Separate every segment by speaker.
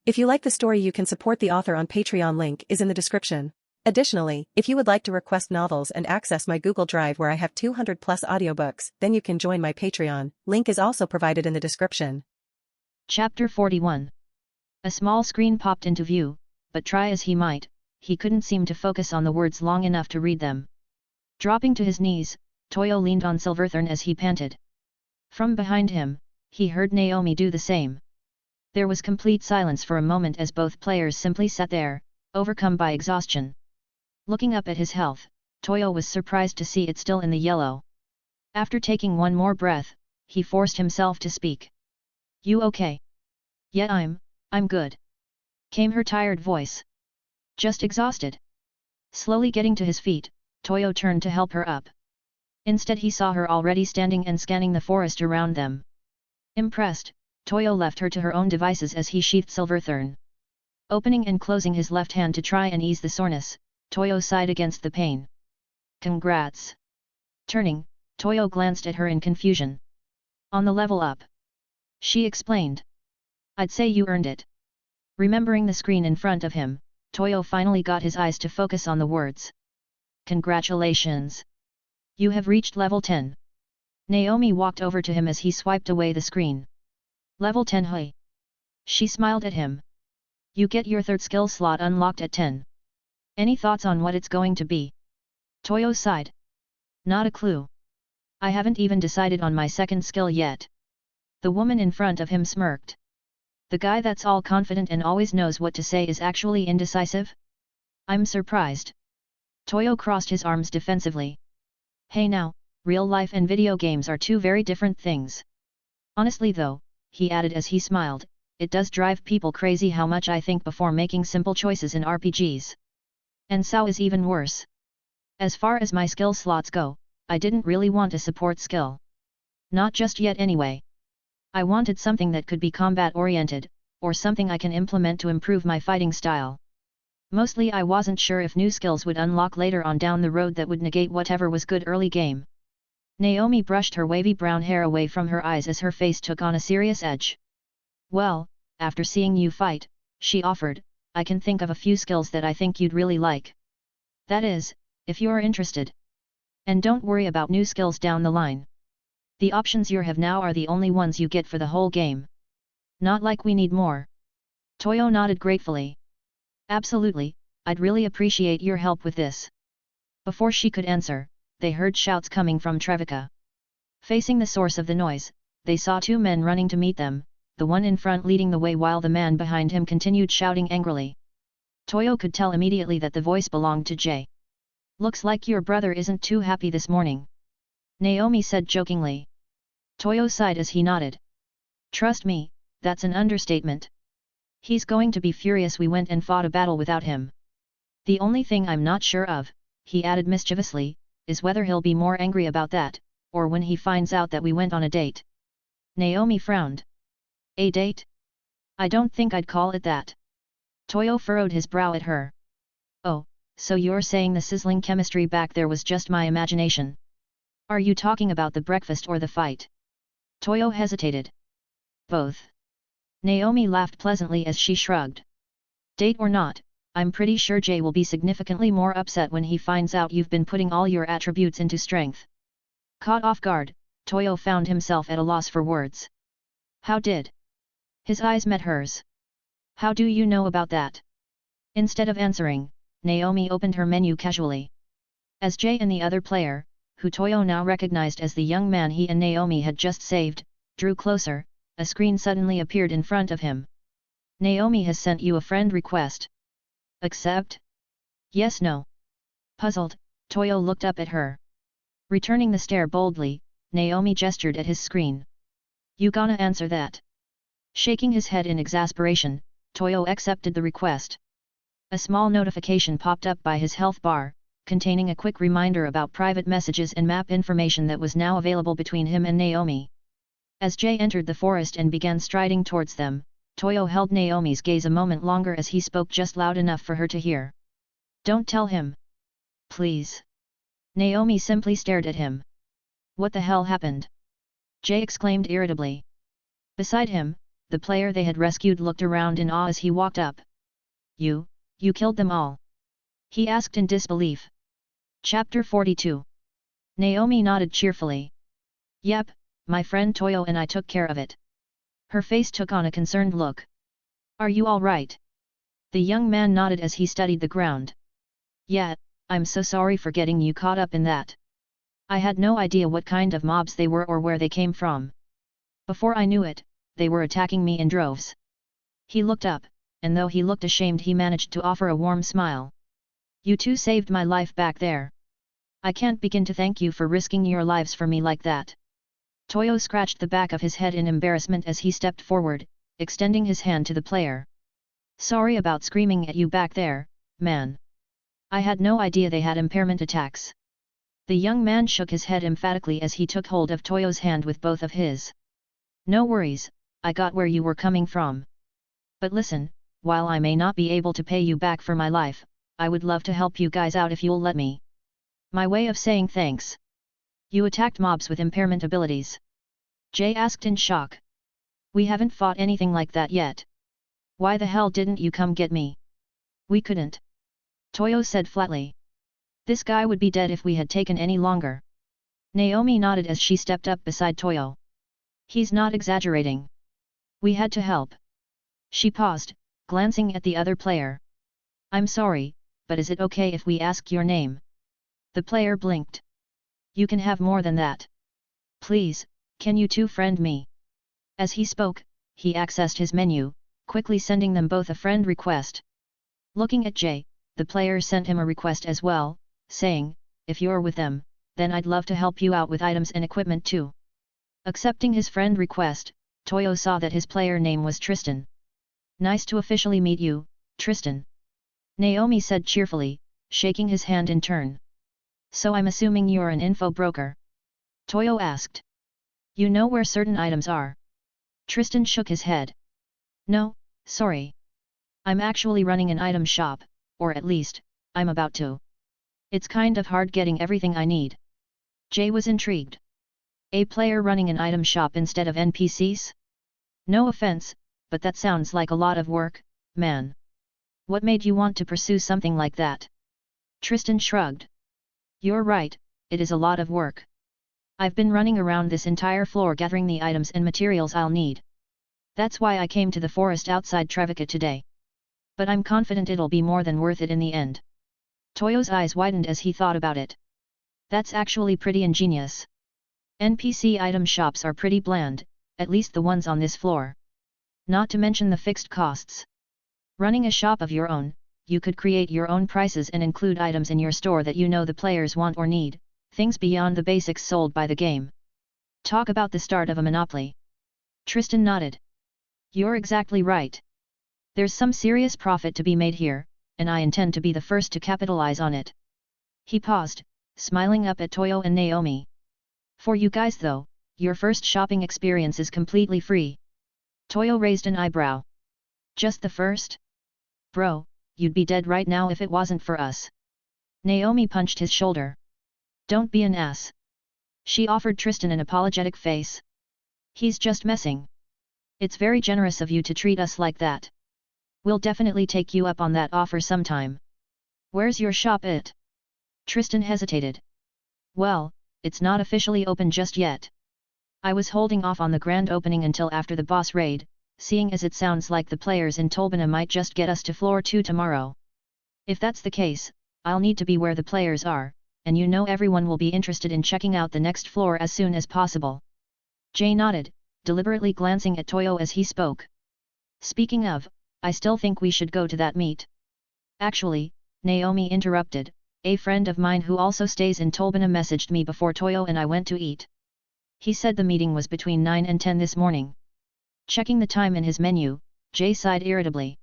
Speaker 1: If you like the story, you can support the author on Patreon. Link is in the description. Additionally, if you would like to request novels and access my Google Drive where I have 200 plus audiobooks, then you can join my Patreon. Link is also provided in the description.
Speaker 2: Chapter 41. A small screen popped into view, but try as he might, he couldn't seem to focus on the words long enough to read them. Dropping to his knees, Toyo leaned on Silverthorn as he panted. From behind him, he heard Naomi do the same. There was complete silence for a moment as both players simply sat there, overcome by exhaustion. Looking up at his health, Toyo was surprised to see it still in the yellow. After taking one more breath, he forced himself to speak. "You okay?" "Yeah, I'm good," came her tired voice. "Just exhausted." Slowly getting to his feet, Toyo turned to help her up. Instead he saw her already standing and scanning the forest around them. Impressed, Toyo left her to her own devices as he sheathed Silverthorn. Opening and closing his left hand to try and ease the soreness, Toyo sighed against the pain. "Congrats." Turning, Toyo glanced at her in confusion. "On the level up," she explained. "I'd say you earned it." Remembering the screen in front of him, Toyo finally got his eyes to focus on the words. "Congratulations. You have reached level 10. Naomi walked over to him as he swiped away the screen. "Level 10, hey?" She smiled at him. "You get your third skill slot unlocked at 10. Any thoughts on what it's going to be?" Toyo sighed. "Not a clue. I haven't even decided on my second skill yet." The woman in front of him smirked. "The guy that's all confident and always knows what to say is actually indecisive? I'm surprised." Toyo crossed his arms defensively. "Hey now, real life and video games are two very different things. Honestly though," he added as he smiled, "it does drive people crazy how much I think before making simple choices in RPGs. And so is even worse. As far as my skill slots go, I didn't really want a support skill. Not just yet anyway. I wanted something that could be combat-oriented, or something I can implement to improve my fighting style. Mostly I wasn't sure if new skills would unlock later on down the road that would negate whatever was good early game." Naomi brushed her wavy brown hair away from her eyes as her face took on a serious edge. "Well, after seeing you fight," she offered, "I can think of a few skills that I think you'd really like. That is, if you're interested. And don't worry about new skills down the line. The options you have now are the only ones you get for the whole game. Not like we need more." Toyo nodded gratefully. "Absolutely, I'd really appreciate your help with this." Before she could answer, they heard shouts coming from Trevica. Facing the source of the noise, they saw two men running to meet them, the one in front leading the way while the man behind him continued shouting angrily. Toyo could tell immediately that the voice belonged to Jay. "Looks like your brother isn't too happy this morning," Naomi said jokingly. Toyo sighed as he nodded. "Trust me, that's an understatement. He's going to be furious we went and fought a battle without him. The only thing I'm not sure of," he added mischievously, "is whether he'll be more angry about that, or when he finds out that we went on a date." Naomi frowned. "A date? I don't think I'd call it that." Toyo furrowed his brow at her. "Oh, so you're saying the sizzling chemistry back there was just my imagination? Are you talking about the breakfast or the fight?" Toyo hesitated. "Both." Naomi laughed pleasantly as she shrugged. "Date or not, I'm pretty sure Jay will be significantly more upset when he finds out you've been putting all your attributes into strength." Caught off guard, Toyo found himself at a loss for words. "How did?" His eyes met hers. "How do you know about that?" Instead of answering, Naomi opened her menu casually. As Jay and the other player, who Toyo now recognized as the young man he and Naomi had just saved, drew closer, a screen suddenly appeared in front of him. "Naomi has sent you a friend request. Accept?" "Yes, no." Puzzled, Toyo looked up at her. Returning the stare boldly, Naomi gestured at his screen. "You gonna answer that?" Shaking his head in exasperation, Toyo accepted the request. A small notification popped up by his health bar, containing a quick reminder about private messages and map information that was now available between him and Naomi. As Jay entered the forest and began striding towards them, Toyo held Naomi's gaze a moment longer as he spoke just loud enough for her to hear. "Don't tell him. Please." Naomi simply stared at him. "What the hell happened?" Jay exclaimed irritably. Beside him, the player they had rescued looked around in awe as he walked up. You killed them all?" he asked in disbelief. Chapter 42. Naomi nodded cheerfully. "Yep, my friend Toyo and I took care of it." Her face took on a concerned look. "Are you all right?" The young man nodded as he studied the ground. "Yeah, I'm so sorry for getting you caught up in that. I had no idea what kind of mobs they were or where they came from. Before I knew it, they were attacking me in droves." He looked up, and though he looked ashamed he managed to offer a warm smile. "You two saved my life back there. I can't begin to thank you for risking your lives for me like that." Toyo scratched the back of his head in embarrassment as he stepped forward, extending his hand to the player. "Sorry about screaming at you back there, man. I had no idea they had impairment attacks." The young man shook his head emphatically as he took hold of Toyo's hand with both of his. "No worries, I got where you were coming from. But listen, while I may not be able to pay you back for my life, I would love to help you guys out if you'll let me. My way of saying thanks. You attacked mobs with impairment abilities?" Jay asked in shock. "We haven't fought anything like that yet. Why the hell didn't you come get me?" "We couldn't," Toyo said flatly. "This guy would be dead if we had taken any longer." Naomi nodded as she stepped up beside Toyo. "He's not exaggerating. We had to help." She paused, glancing at the other player. "I'm sorry, but is it okay if we ask your name?" The player blinked. "You can have more than that. Please, can you two friend me?" As he spoke, he accessed his menu, quickly sending them both a friend request. Looking at Jay, the player sent him a request as well, saying, "If you're with them, then I'd love to help you out with items and equipment too." Accepting his friend request, Toyo saw that his player name was Tristan. "Nice to officially meet you, Tristan," Naomi said cheerfully, shaking his hand in turn. "So I'm assuming you're an info broker?" Toyo asked. "You know where certain items are?" Tristan shook his head. "No, sorry. I'm actually running an item shop, or at least, I'm about to. It's kind of hard getting everything I need." Jay was intrigued. A player running an item shop instead of NPCs? No offense, but that sounds like a lot of work, man. What made you want to pursue something like that? Tristan shrugged. "You're right, it is a lot of work. I've been running around this entire floor gathering the items and materials I'll need. That's why I came to the forest outside Trevica today. But I'm confident it'll be more than worth it in the end." Toyo's eyes widened as he thought about it. That's actually pretty ingenious. NPC item shops are pretty bland, at least the ones on this floor. Not to mention the fixed costs. Running a shop of your own, you could create your own prices and include items in your store that you know the players want or need, things beyond the basics sold by the game. Talk about the start of a monopoly. Tristan nodded. "You're exactly right. There's some serious profit to be made here, and I intend to be the first to capitalize on it." He paused, smiling up at Toyo and Naomi. "For you guys though, your first shopping experience is completely free." Toyo raised an eyebrow. "Just the first? Bro, you'd be dead right now if it wasn't for us." Naomi punched his shoulder. "Don't be an ass." She offered Tristan an apologetic face. "He's just messing. It's very generous of you to treat us like that. We'll definitely take you up on that offer sometime. Where's your shop at?" Tristan hesitated. "Well, it's not officially open just yet. I was holding off on the grand opening until after the boss raid, seeing as it sounds like the players in Tolbana might just get us to floor 2 tomorrow. If that's the case, I'll need to be where the players are, and you know everyone will be interested in checking out the next floor as soon as possible." Jay nodded, deliberately glancing at Toyo as he spoke. "Speaking of, I still think we should go to that meet." "Actually," Naomi interrupted, "a friend of mine who also stays in Tolbana messaged me before Toyo and I went to eat. He said the meeting was between 9 and 10 this morning." Checking the time in his menu, Jay sighed irritably.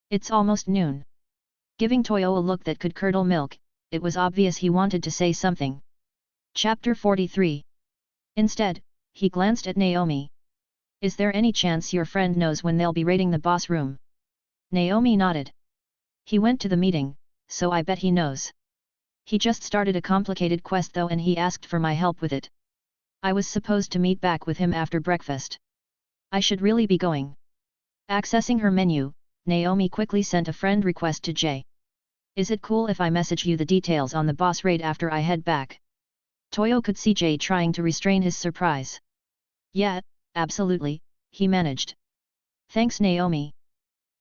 Speaker 2: "It's almost noon." Giving Toyo a look that could curdle milk, it was obvious he wanted to say something. Chapter 43. Instead, he glanced at Naomi. "Is there any chance your friend knows when they'll be raiding the boss room?" Naomi nodded. "He went to the meeting, so I bet he knows. He just started a complicated quest though and he asked for my help with it. I was supposed to meet back with him after breakfast. I should really be going." Accessing her menu, Naomi quickly sent a friend request to Jay. Is it cool if I message you the details on the boss raid after I head back? Toyo could see Jay trying to restrain his surprise. Yeah, absolutely, he managed. Thanks Naomi.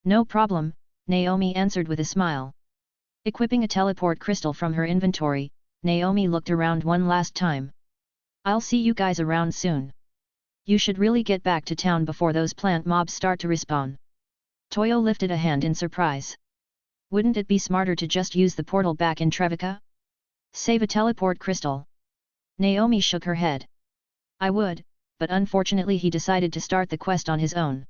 Speaker 2: No problem, Naomi answered with a smile. Equipping a teleport crystal from her inventory, Naomi looked around one last time. I'll see you guys around soon. You should really get back to town before those plant mobs start to respawn. Toyo lifted a hand in surprise. Wouldn't it be smarter to just use the portal back in Trevica? Save a teleport crystal. Naomi shook her head. I would, but unfortunately he decided to start the quest on his own.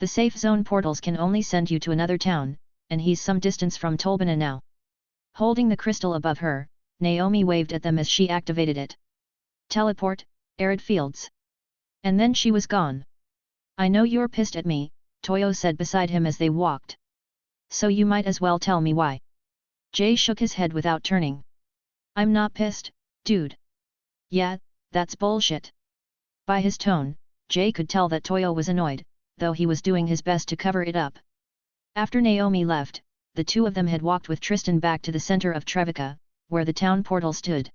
Speaker 2: The safe zone portals can only send you to another town, and he's some distance from Tolbana now. Holding the crystal above her, Naomi waved at them as she activated it. Teleport, arid fields. And then she was gone. I know you're pissed at me, Toyo said beside him as they walked. So you might as well tell me why. Jay shook his head without turning. I'm not pissed, dude. Yeah, that's bullshit. By his tone, Jay could tell that Toyo was annoyed, though he was doing his best to cover it up. After Naomi left, the two of them had walked with Tristan back to the center of Trevica, where the town portal stood.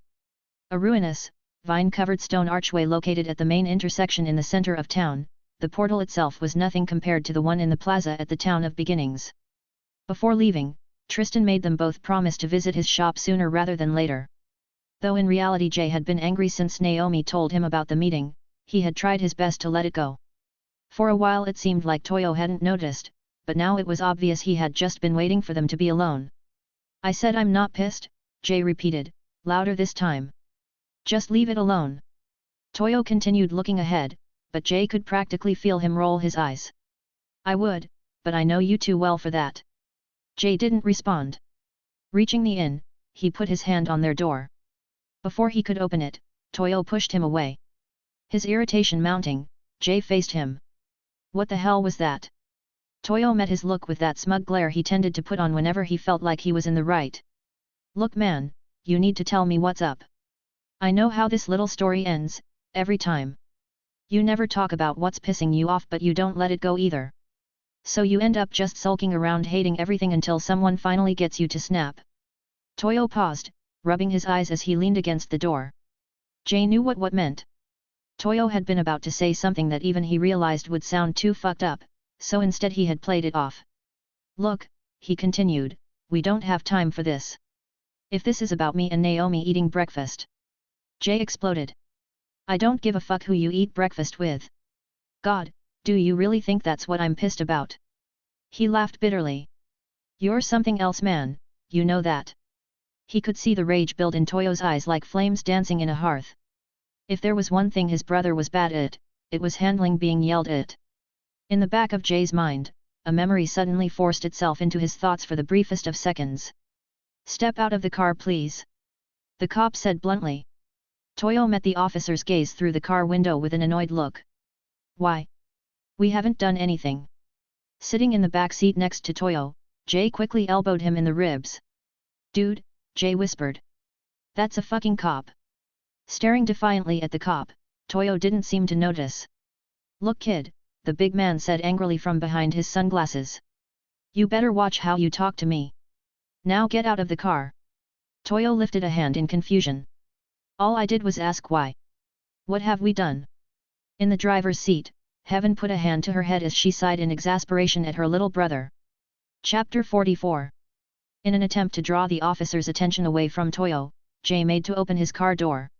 Speaker 2: A ruinous, vine-covered stone archway located at the main intersection in the center of town, the portal itself was nothing compared to the one in the plaza at the Town of Beginnings. Before leaving, Tristan made them both promise to visit his shop sooner rather than later. Though in reality Jay had been angry since Naomi told him about the meeting, he had tried his best to let it go. For a while it seemed like Toyo hadn't noticed, but now it was obvious he had just been waiting for them to be alone. I said I'm not pissed, Jay repeated, louder this time. Just leave it alone. Toyo continued looking ahead, but Jay could practically feel him roll his eyes. I would, but I know you too well for that. Jay didn't respond. Reaching the inn, he put his hand on their door. Before he could open it, Toyo pushed him away. His irritation mounting, Jay faced him. What the hell was that? Toyo met his look with that smug glare he tended to put on whenever he felt like he was in the right. Look man, you need to tell me what's up. I know how this little story ends, every time. You never talk about what's pissing you off but you don't let it go either. So you end up just sulking around hating everything until someone finally gets you to snap. Toyo paused, rubbing his eyes as he leaned against the door. Jay knew what meant. Toyo had been about to say something that even he realized would sound too fucked up, so instead he had played it off. Look, he continued, we don't have time for this. If this is about me and Naomi eating breakfast. Jay exploded. I don't give a fuck who you eat breakfast with. God, do you really think that's what I'm pissed about? He laughed bitterly. You're something else man, you know that. He could see the rage build in Toyo's eyes like flames dancing in a hearth. If there was one thing his brother was bad at, it was handling being yelled at. In the back of Jay's mind, a memory suddenly forced itself into his thoughts for the briefest of seconds. Step out of the car please. The cop said bluntly. Toyo met the officer's gaze through the car window with an annoyed look. Why? We haven't done anything. Sitting in the back seat next to Toyo, Jay quickly elbowed him in the ribs. Dude, Jay whispered. That's a fucking cop. Staring defiantly at the cop, Toyo didn't seem to notice. Look kid, the big man said angrily from behind his sunglasses. You better watch how you talk to me. Now get out of the car. Toyo lifted a hand in confusion. All I did was ask why. What have we done? In the driver's seat, Heaven put a hand to her head as she sighed in exasperation at her little brother. Chapter 44. In an attempt to draw the officer's attention away from Toyo, Jay made to open his car door.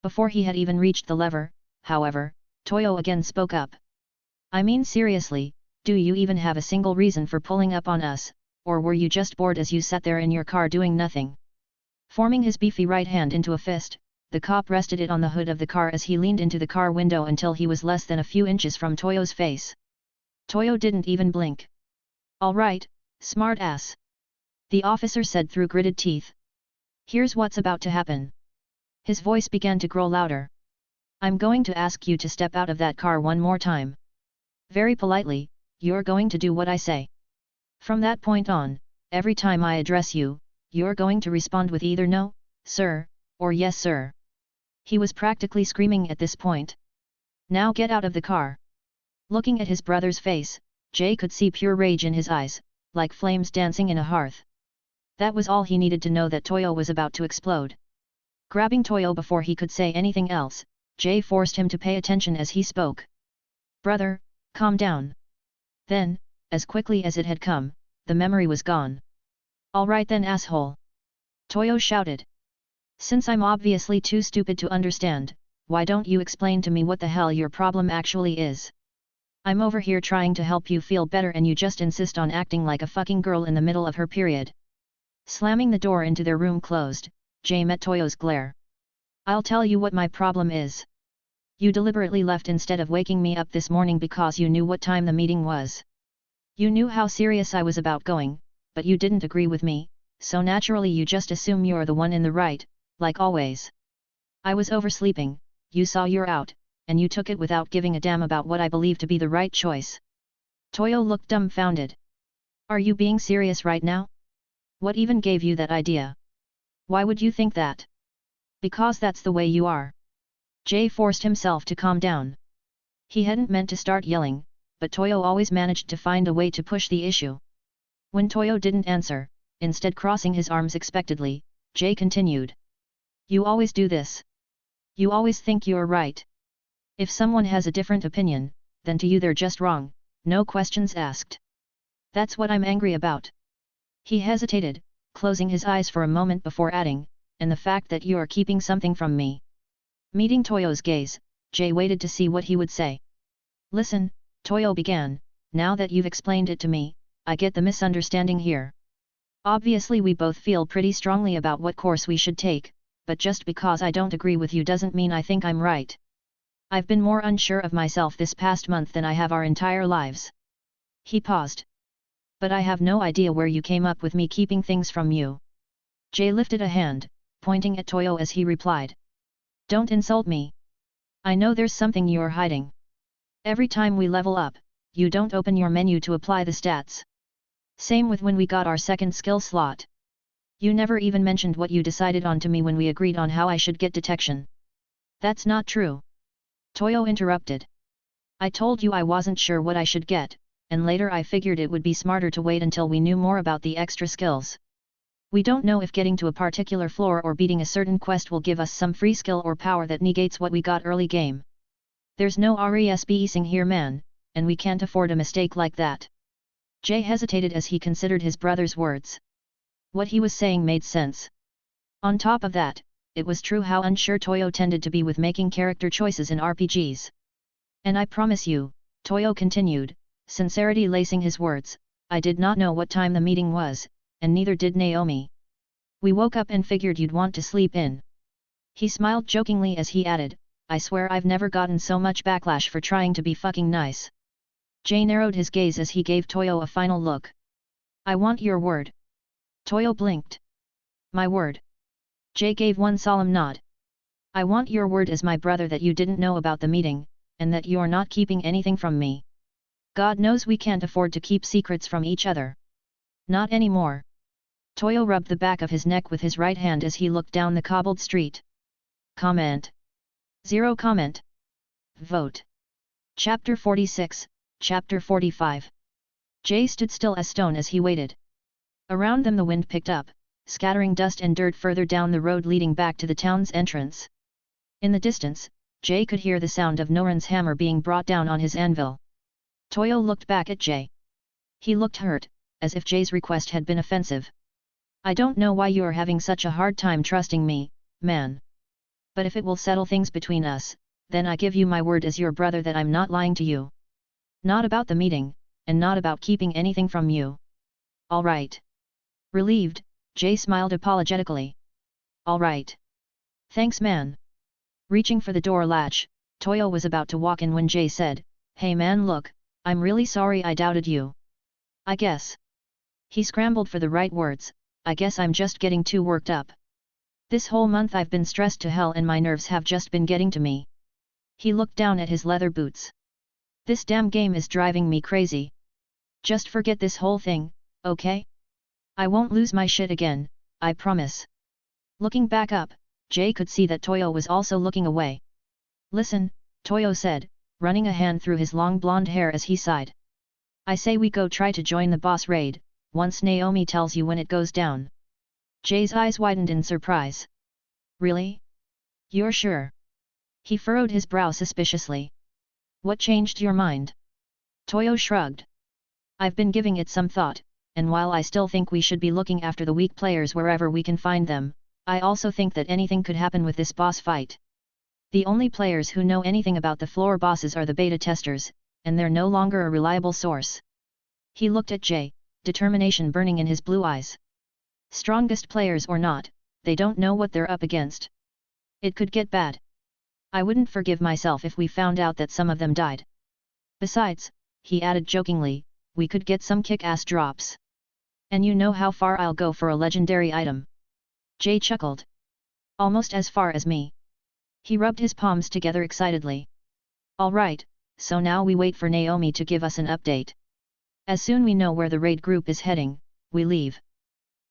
Speaker 2: Before he had even reached the lever, however, Toyo again spoke up. I mean seriously, do you even have a single reason for pulling up on us, or were you just bored as you sat there in your car doing nothing? Forming his beefy right hand into a fist, the cop rested it on the hood of the car as he leaned into the car window until he was less than a few inches from Toyo's face. Toyo didn't even blink. All right, smart ass. The officer said through gritted teeth. Here's what's about to happen. His voice began to grow louder. I'm going to ask you to step out of that car one more time. Very politely, you're going to do what I say. From that point on, every time I address you, you're going to respond with either no, sir, or yes sir. He was practically screaming at this point. Now get out of the car. Looking at his brother's face, Jay could see pure rage in his eyes, like flames dancing in a hearth. That was all he needed to know that Toyo was about to explode. Grabbing Toyo before he could say anything else, Jay forced him to pay attention as he spoke. "Brother, calm down." Then, as quickly as it had come, the memory was gone. "Alright then, asshole!" Toyo shouted. "Since I'm obviously too stupid to understand, why don't you explain to me what the hell your problem actually is? I'm over here trying to help you feel better and you just insist on acting like a fucking girl in the middle of her period." Slamming the door into their room closed, Jay met Toyo's glare. "I'll tell you what my problem is. You deliberately left instead of waking me up this morning because you knew what time the meeting was. You knew how serious I was about going, but you didn't agree with me, so naturally you just assume you're the one in the right, like always. I was oversleeping, you saw you're out, and you took it without giving a damn about what I believe to be the right choice." Toyo looked dumbfounded. "Are you being serious right now? What even gave you that idea? Why would you think that?" "Because that's the way you are." Jay forced himself to calm down. He hadn't meant to start yelling, but Toyo always managed to find a way to push the issue. When Toyo didn't answer, instead crossing his arms expectedly, Jay continued. "You always do this. You always think you're right. If someone has a different opinion, then to you they're just wrong, no questions asked. That's what I'm angry about." He hesitated, closing his eyes for a moment before adding, "and the fact that you're keeping something from me." Meeting Toyo's gaze, Jay waited to see what he would say. "Listen," Toyo began, "now that you've explained it to me, I get the misunderstanding here. Obviously we both feel pretty strongly about what course we should take, but just because I don't agree with you doesn't mean I think I'm right. I've been more unsure of myself this past month than I have our entire lives." He paused. "But I have no idea where you came up with me keeping things from you." Jay lifted a hand, pointing at Toyo as he replied. "Don't insult me. I know there's something you're hiding. Every time we level up, you don't open your menu to apply the stats. Same with when we got our second skill slot. You never even mentioned what you decided on to me when we agreed on how I should get detection." "That's not true." Toyo interrupted. "I told you I wasn't sure what I should get, and later I figured it would be smarter to wait until we knew more about the extra skills. We don't know if getting to a particular floor or beating a certain quest will give us some free skill or power that negates what we got early game. There's no RESPing here, man, and we can't afford a mistake like that." Jay hesitated as he considered his brother's words. What he was saying made sense. On top of that, it was true how unsure Toyo tended to be with making character choices in RPGs. "And I promise you," Toyo continued, sincerity lacing his words, "I did not know what time the meeting was, and neither did Naomi. We woke up and figured you'd want to sleep in." He smiled jokingly as he added, "I swear I've never gotten so much backlash for trying to be fucking nice." Jay narrowed his gaze as he gave Toyo a final look. "I want your word." Toyo blinked. "My word?" Jay gave one solemn nod. "I want your word as my brother that you didn't know about the meeting, and that you're not keeping anything from me. God knows we can't afford to keep secrets from each other. Not anymore." Toyo rubbed the back of his neck with his right hand as he looked down the cobbled street. Comment. 0 comment. Vote. Chapter 46, Chapter 45. Jay stood still as stone as he waited. Around them the wind picked up, scattering dust and dirt further down the road leading back to the town's entrance. In the distance, Jay could hear the sound of Noran's hammer being brought down on his anvil. Toyo looked back at Jay. He looked hurt, as if Jay's request had been offensive. "I don't know why you're having such a hard time trusting me, man. But if it will settle things between us, then I give you my word as your brother that I'm not lying to you. Not about the meeting, and not about keeping anything from you." "All right." Relieved, Jay smiled apologetically. "All right. Thanks, man." Reaching for the door latch, Toyo was about to walk in when Jay said, "Hey man, look, I'm really sorry I doubted you. I guess." He scrambled for the right words, "I guess I'm just getting too worked up. This whole month I've been stressed to hell and my nerves have just been getting to me." He looked down at his leather boots. "This damn game is driving me crazy. Just forget this whole thing, okay? I won't lose my shit again, I promise." Looking back up, Jay could see that Toyo was also looking away. "Listen," Toyo said, running a hand through his long blonde hair as he sighed. I say we go try to join the boss raid, once Naomi tells you when it goes down. Jay's eyes widened in surprise. Really? You're sure? He furrowed his brow suspiciously. What changed your mind? Toyo shrugged. I've been giving it some thought, and while I still think we should be looking after the weak players wherever we can find them, I also think that anything could happen with this boss fight. The only players who know anything about the floor bosses are the beta testers, and they're no longer a reliable source. He looked at Jay, determination burning in his blue eyes. Strongest players or not, they don't know what they're up against. It could get bad. I wouldn't forgive myself if we found out that some of them died. Besides, he added jokingly, we could get some kick-ass drops. And you know how far I'll go for a legendary item. Jay chuckled. Almost as far as me. He rubbed his palms together excitedly. Alright, so now we wait for Naomi to give us an update. As soon we know where the raid group is heading, we leave.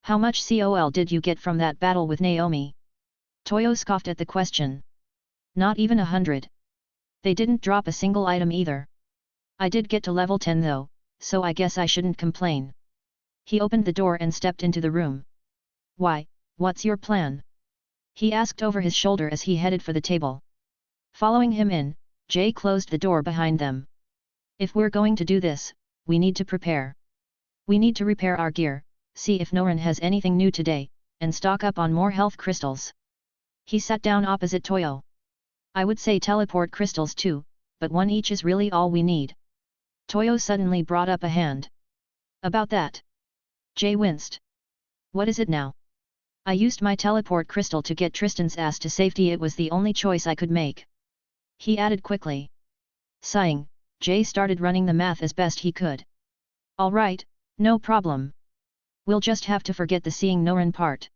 Speaker 2: How much COL did you get from that battle with Naomi? Toyo scoffed at the question. Not even 100. They didn't drop a single item either. I did get to level 10 though, so I guess I shouldn't complain. He opened the door and stepped into the room. Why, what's your plan? He asked over his shoulder as he headed for the table. Following him in, Jay closed the door behind them. If we're going to do this, we need to prepare. We need to repair our gear, see if Norin has anything new today, and stock up on more health crystals. He sat down opposite Toyo. I would say teleport crystals too, but one each is really all we need. Toyo suddenly brought up a hand. About that. Jay winced. What is it now? I used my teleport crystal to get Tristan's ass to safety. It was the only choice I could make. He added quickly. Sighing, Jay started running the math as best he could. Alright, no problem. We'll just have to forget the seeing Norin part.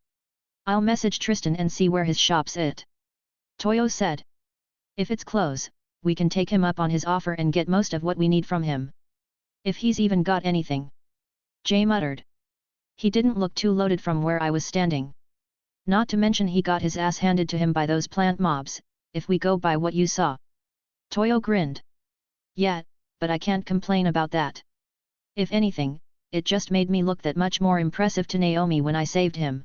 Speaker 2: I'll message Tristan and see where his shop's at. Toyo said. If it's close, we can take him up on his offer and get most of what we need from him. If he's even got anything. Jay muttered. He didn't look too loaded from where I was standing. Not to mention he got his ass handed to him by those plant mobs, if we go by what you saw. Toyo grinned. Yeah, but I can't complain about that. If anything, it just made me look that much more impressive to Naomi when I saved him.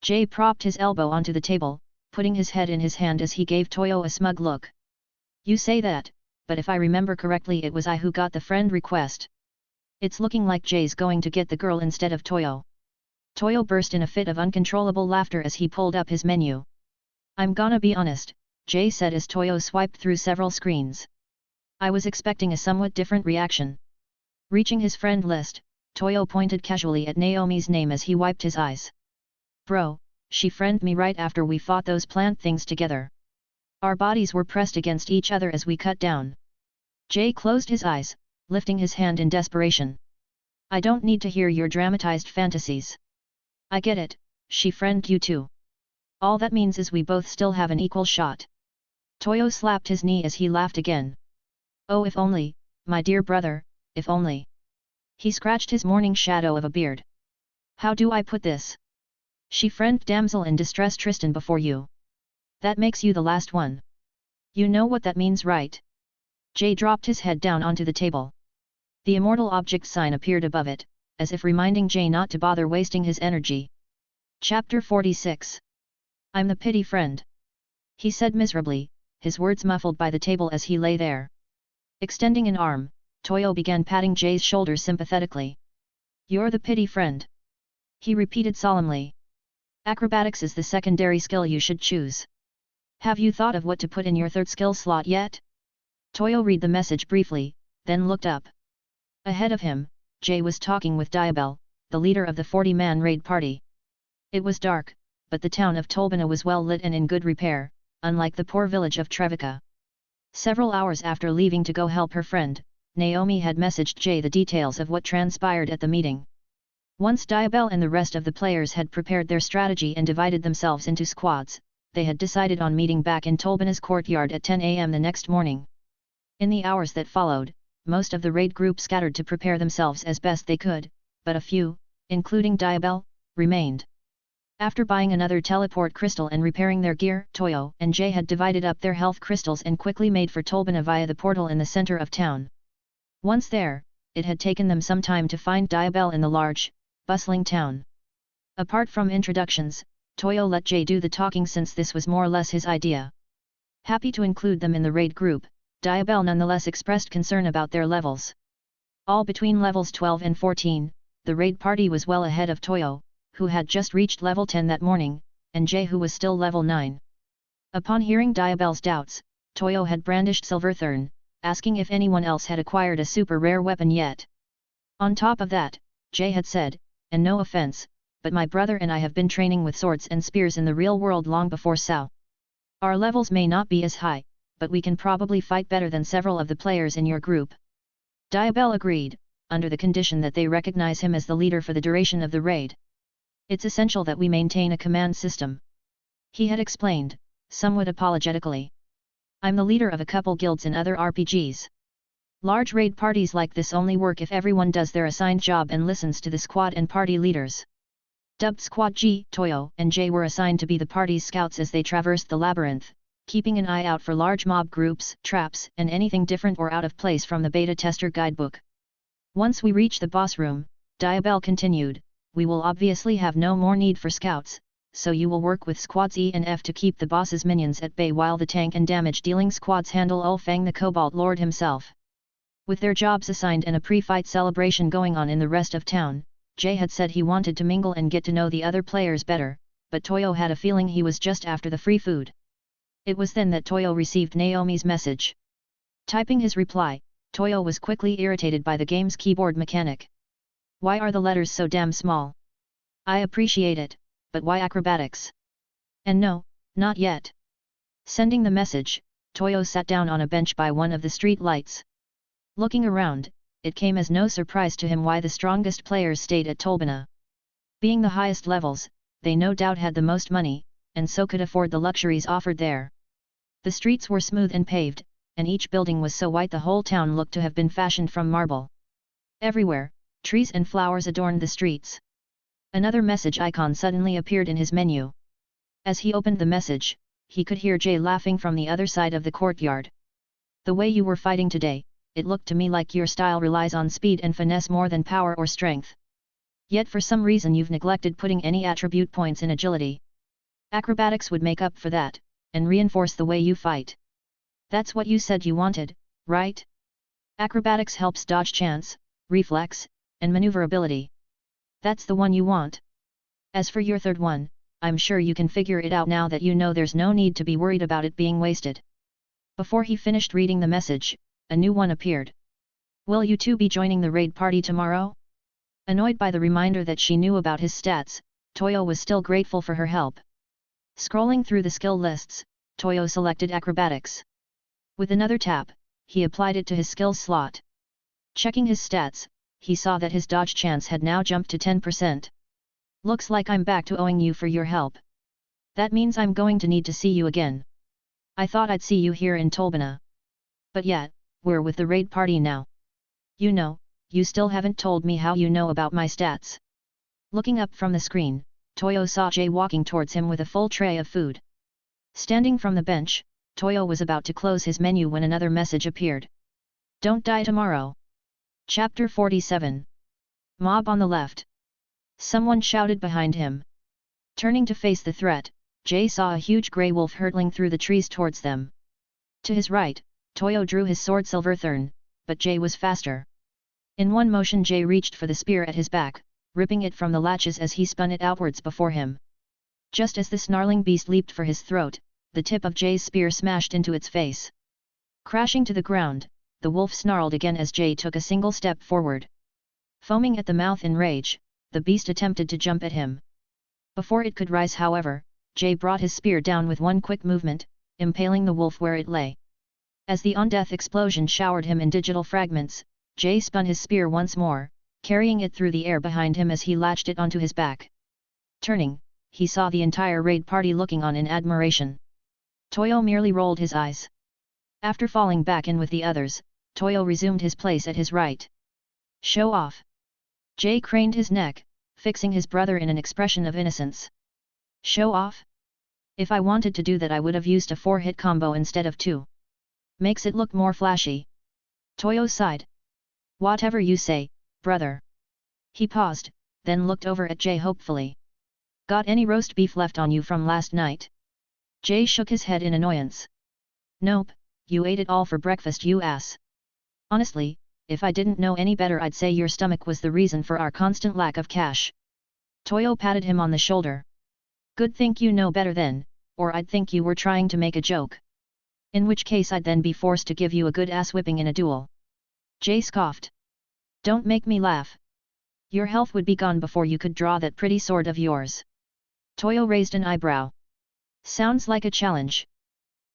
Speaker 2: Jay propped his elbow onto the table, putting his head in his hand as he gave Toyo a smug look. You say that, but if I remember correctly it was I who got the friend request. It's looking like Jay's going to get the girl instead of Toyo. Toyo burst in a fit of uncontrollable laughter as he pulled up his menu. I'm gonna be honest, Jay said as Toyo swiped through several screens. I was expecting a somewhat different reaction. Reaching his friend list, Toyo pointed casually at Naomi's name as he wiped his eyes. Bro, she friended me right after we fought those plant things together. Our bodies were pressed against each other as we cut down. Jay closed his eyes, lifting his hand in desperation. I don't need to hear your dramatized fantasies. I get it, she friended you too. All that means is we both still have an equal shot. Toyo slapped his knee as he laughed again. Oh, if only, my dear brother, if only. He scratched his morning shadow of a beard. How do I put this? She friended damsel in distress Tristan before you. That makes you the last one. You know what that means, right? Jay dropped his head down onto the table. The immortal object sign appeared above it, as if reminding Jay not to bother wasting his energy. Chapter 46. I'm the pity friend. He said miserably, his words muffled by the table as he lay there. Extending an arm, Toyo began patting Jay's shoulder sympathetically. You're the pity friend. He repeated solemnly. Acrobatics is the secondary skill you should choose. Have you thought of what to put in your third skill slot yet? Toyo read the message briefly, then looked up. Ahead of him, Jay was talking with Diabel, the leader of the 40-man raid party. It was dark, but the town of Tolbana was well lit and in good repair, unlike the poor village of Trevica. Several hours after leaving to go help her friend, Naomi had messaged Jay the details of what transpired at the meeting. Once Diabel and the rest of the players had prepared their strategy and divided themselves into squads, they had decided on meeting back in Tolbana's courtyard at 10 a.m. the next morning. In the hours that followed, most of the raid group scattered to prepare themselves as best they could, but a few, including Diabel, remained. After buying another teleport crystal and repairing their gear, Toyo and Jay had divided up their health crystals and quickly made for Tolbana via the portal in the center of town. Once there, it had taken them some time to find Diabell in the large, bustling town. Apart from introductions, Toyo let Jay do the talking since this was more or less his idea. Happy to include them in the raid group, Diabell nonetheless expressed concern about their levels. All between levels 12 and 14, the raid party was well ahead of Toyo, who had just reached level 10 that morning, and Jay who was still level 9. Upon hearing Diabell's doubts, Toyo had brandished Silverthorn, asking if anyone else had acquired a super rare weapon yet. On top of that, Jay had said, and no offense, but my brother and I have been training with swords and spears in the real world long before Sao. Our levels may not be as high, but we can probably fight better than several of the players in your group. Diabell agreed, under the condition that they recognize him as the leader for the duration of the raid. It's essential that we maintain a command system. He had explained, somewhat apologetically. I'm the leader of a couple guilds in other RPGs. Large raid parties like this only work if everyone does their assigned job and listens to the squad and party leaders. Dubbed Squad G, Toyo and Jay were assigned to be the party's scouts as they traversed the labyrinth, keeping an eye out for large mob groups, traps, and anything different or out of place from the beta tester guidebook. Once we reach the boss room, Diabell continued, we will obviously have no more need for scouts, so you will work with squads E and F to keep the boss's minions at bay while the tank and damage-dealing squads handle Ulfang the Cobalt Lord himself. With their jobs assigned and a pre-fight celebration going on in the rest of town, Jay had said he wanted to mingle and get to know the other players better, but Toyo had a feeling he was just after the free food. It was then that Toyo received Naomi's message. Typing his reply, Toyo was quickly irritated by the game's keyboard mechanic. Why are the letters so damn small? I appreciate it, but why acrobatics? And no, not yet. Sending the message, Toyo sat down on a bench by one of the street lights. Looking around, it came as no surprise to him why the strongest players stayed at Tolbana. Being the highest levels, they no doubt had the most money, and so could afford the luxuries offered there. The streets were smooth and paved, and each building was so white the whole town looked to have been fashioned from marble. Everywhere, trees and flowers adorned the streets. Another message icon suddenly appeared in his menu. As he opened the message, he could hear Jay laughing from the other side of the courtyard. The way you were fighting today, it looked to me like your style relies on speed and finesse more than power or strength. Yet for some reason you've neglected putting any attribute points in agility. Acrobatics would make up for that, and reinforce the way you fight. That's what you said you wanted, right? Acrobatics helps dodge chance, reflex, and maneuverability. That's the one you want. As for your third one, I'm sure you can figure it out now that you know there's no need to be worried about it being wasted. Before he finished reading the message, a new one appeared. Will you two be joining the raid party tomorrow? Annoyed by the reminder that she knew about his stats, Toyo was still grateful for her help. Scrolling through the skill lists, Toyo selected acrobatics. With another tap, he applied it to his skills slot. Checking his stats, he saw that his dodge chance had now jumped to 10%. Looks like I'm back to owing you for your help. That means I'm going to need to see you again. I thought I'd see you here in Tolbana. But yet, we're with the raid party now. You know, you still haven't told me how you know about my stats. Looking up from the screen, Toyo saw Jay walking towards him with a full tray of food. Standing from the bench, Toyo was about to close his menu when another message appeared. Don't die tomorrow. Chapter 47. Mob on the left. Someone shouted behind him. Turning to face the threat, Jay saw a huge grey wolf hurtling through the trees towards them. To his right, Toyo drew his sword Silverthorn, but Jay was faster. In one motion Jay reached for the spear at his back, ripping it from the latches as he spun it outwards before him. Just as the snarling beast leaped for his throat, the tip of Jay's spear smashed into its face. Crashing to the ground, the wolf snarled again as Jay took a single step forward. Foaming at the mouth in rage, the beast attempted to jump at him. Before it could rise however, Jay brought his spear down with one quick movement, impaling the wolf where it lay. As the on-death explosion showered him in digital fragments, Jay spun his spear once more, carrying it through the air behind him as he latched it onto his back. Turning, he saw the entire raid party looking on in admiration. Toyo merely rolled his eyes. After falling back in with the others, Toyo resumed his place at his right. Show off. Jay craned his neck, fixing his brother in an expression of innocence. Show off? If I wanted to do that I would have used a 4-hit combo instead of 2. Makes it look more flashy. Toyo sighed. Whatever you say, brother. He paused, then looked over at Jay hopefully. Got any roast beef left on you from last night? Jay shook his head in annoyance. Nope, you ate it all for breakfast, you ass. Honestly, if I didn't know any better, I'd say your stomach was the reason for our constant lack of cash. Toyo patted him on the shoulder. Good, think you know better then, or I'd think you were trying to make a joke. In which case I'd then be forced to give you a good ass whipping in a duel. Jay scoffed. Don't make me laugh. Your health would be gone before you could draw that pretty sword of yours. Toyo raised an eyebrow. Sounds like a challenge.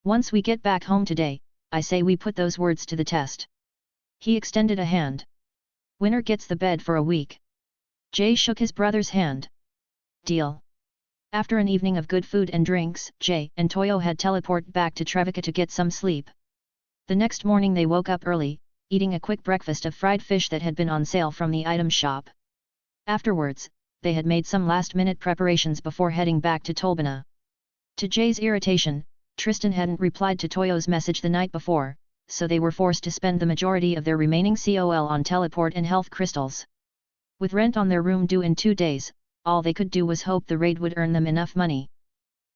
Speaker 2: Once we get back home today, I say we put those words to the test. He extended a hand. Winner gets the bed for a week. Jay shook his brother's hand. Deal. After an evening of good food and drinks, Jay and Toyo had teleported back to Trevica to get some sleep. The next morning they woke up early, eating a quick breakfast of fried fish that had been on sale from the item shop. Afterwards, they had made some last-minute preparations before heading back to Tolbana. To Jay's irritation, Tristan hadn't replied to Toyo's message the night before, so they were forced to spend the majority of their remaining COL on teleport and health crystals. With rent on their room due in 2 days, all they could do was hope the raid would earn them enough money.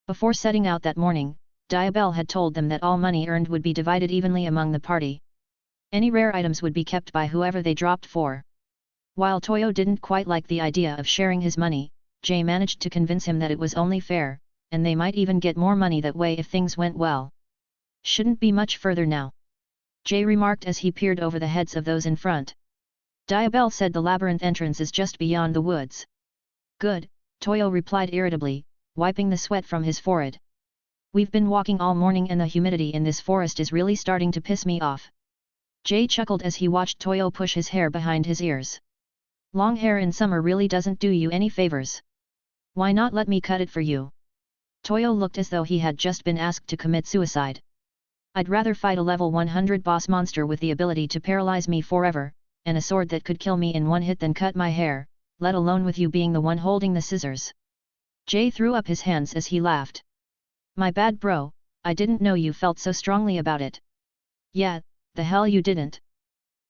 Speaker 2: Before setting out that morning, Diabel had told them that all money earned would be divided evenly among the party. Any rare items would be kept by whoever they dropped for. While Toyo didn't quite like the idea of sharing his money, Jay managed to convince him that it was only fair, and they might even get more money that way if things went well. Shouldn't be much further now, Jay remarked as he peered over the heads of those in front. Diabel said the labyrinth entrance is just beyond the woods. Good, Toyo replied irritably, wiping the sweat from his forehead. We've been walking all morning and the humidity in this forest is really starting to piss me off. Jay chuckled as he watched Toyo push his hair behind his ears. Long hair in summer really doesn't do you any favors. Why not let me cut it for you? Toyo looked as though he had just been asked to commit suicide. I'd rather fight a level 100 boss monster with the ability to paralyze me forever, and a sword that could kill me in one hit than cut my hair, let alone with you being the one holding the scissors. Jay threw up his hands as he laughed. My bad bro, I didn't know you felt so strongly about it. Yeah, the hell you didn't.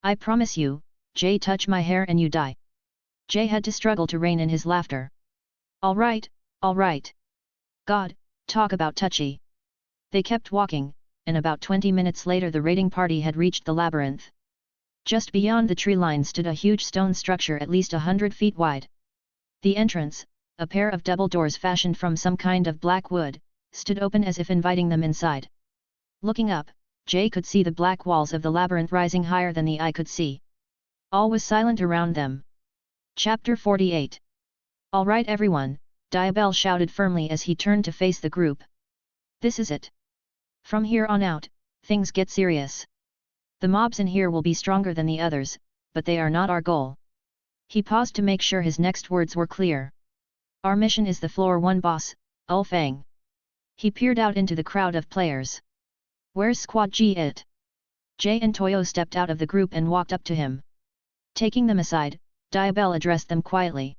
Speaker 2: I promise you, Jay, touch my hair and you die. Jay had to struggle to rein in his laughter. Alright, alright. God, talk about touchy. They kept walking, and about 20 minutes later the raiding party had reached the labyrinth. Just beyond the tree line stood a huge stone structure at least 100 feet wide. The entrance, a pair of double doors fashioned from some kind of black wood, stood open as if inviting them inside. Looking up, Jay could see the black walls of the labyrinth rising higher than the eye could see. All was silent around them. Chapter 48. All right everyone, Diabel shouted firmly as he turned to face the group. This is it. From here on out, things get serious. The mobs in here will be stronger than the others, but they are not our goal. He paused to make sure his next words were clear. Our mission is the floor 1 boss, Ulfang. He peered out into the crowd of players. Where's Squad G it? Jay and Toyo stepped out of the group and walked up to him. Taking them aside, Diabel addressed them quietly.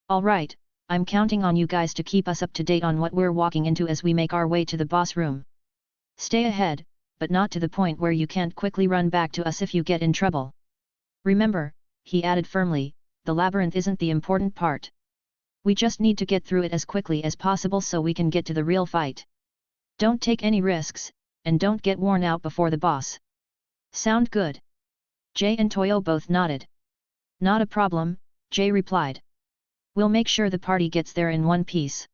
Speaker 2: All right, I'm counting on you guys to keep us up to date on what we're walking into as we make our way to the boss room. Stay ahead, but not to the point where you can't quickly run back to us if you get in trouble. Remember, he added firmly, the labyrinth isn't the important part. We just need to get through it as quickly as possible so we can get to the real fight. Don't take any risks, and don't get worn out before the boss. Sound good? Jay and Toyo both nodded. Not a problem, Jay replied. We'll make sure the party gets there in one piece.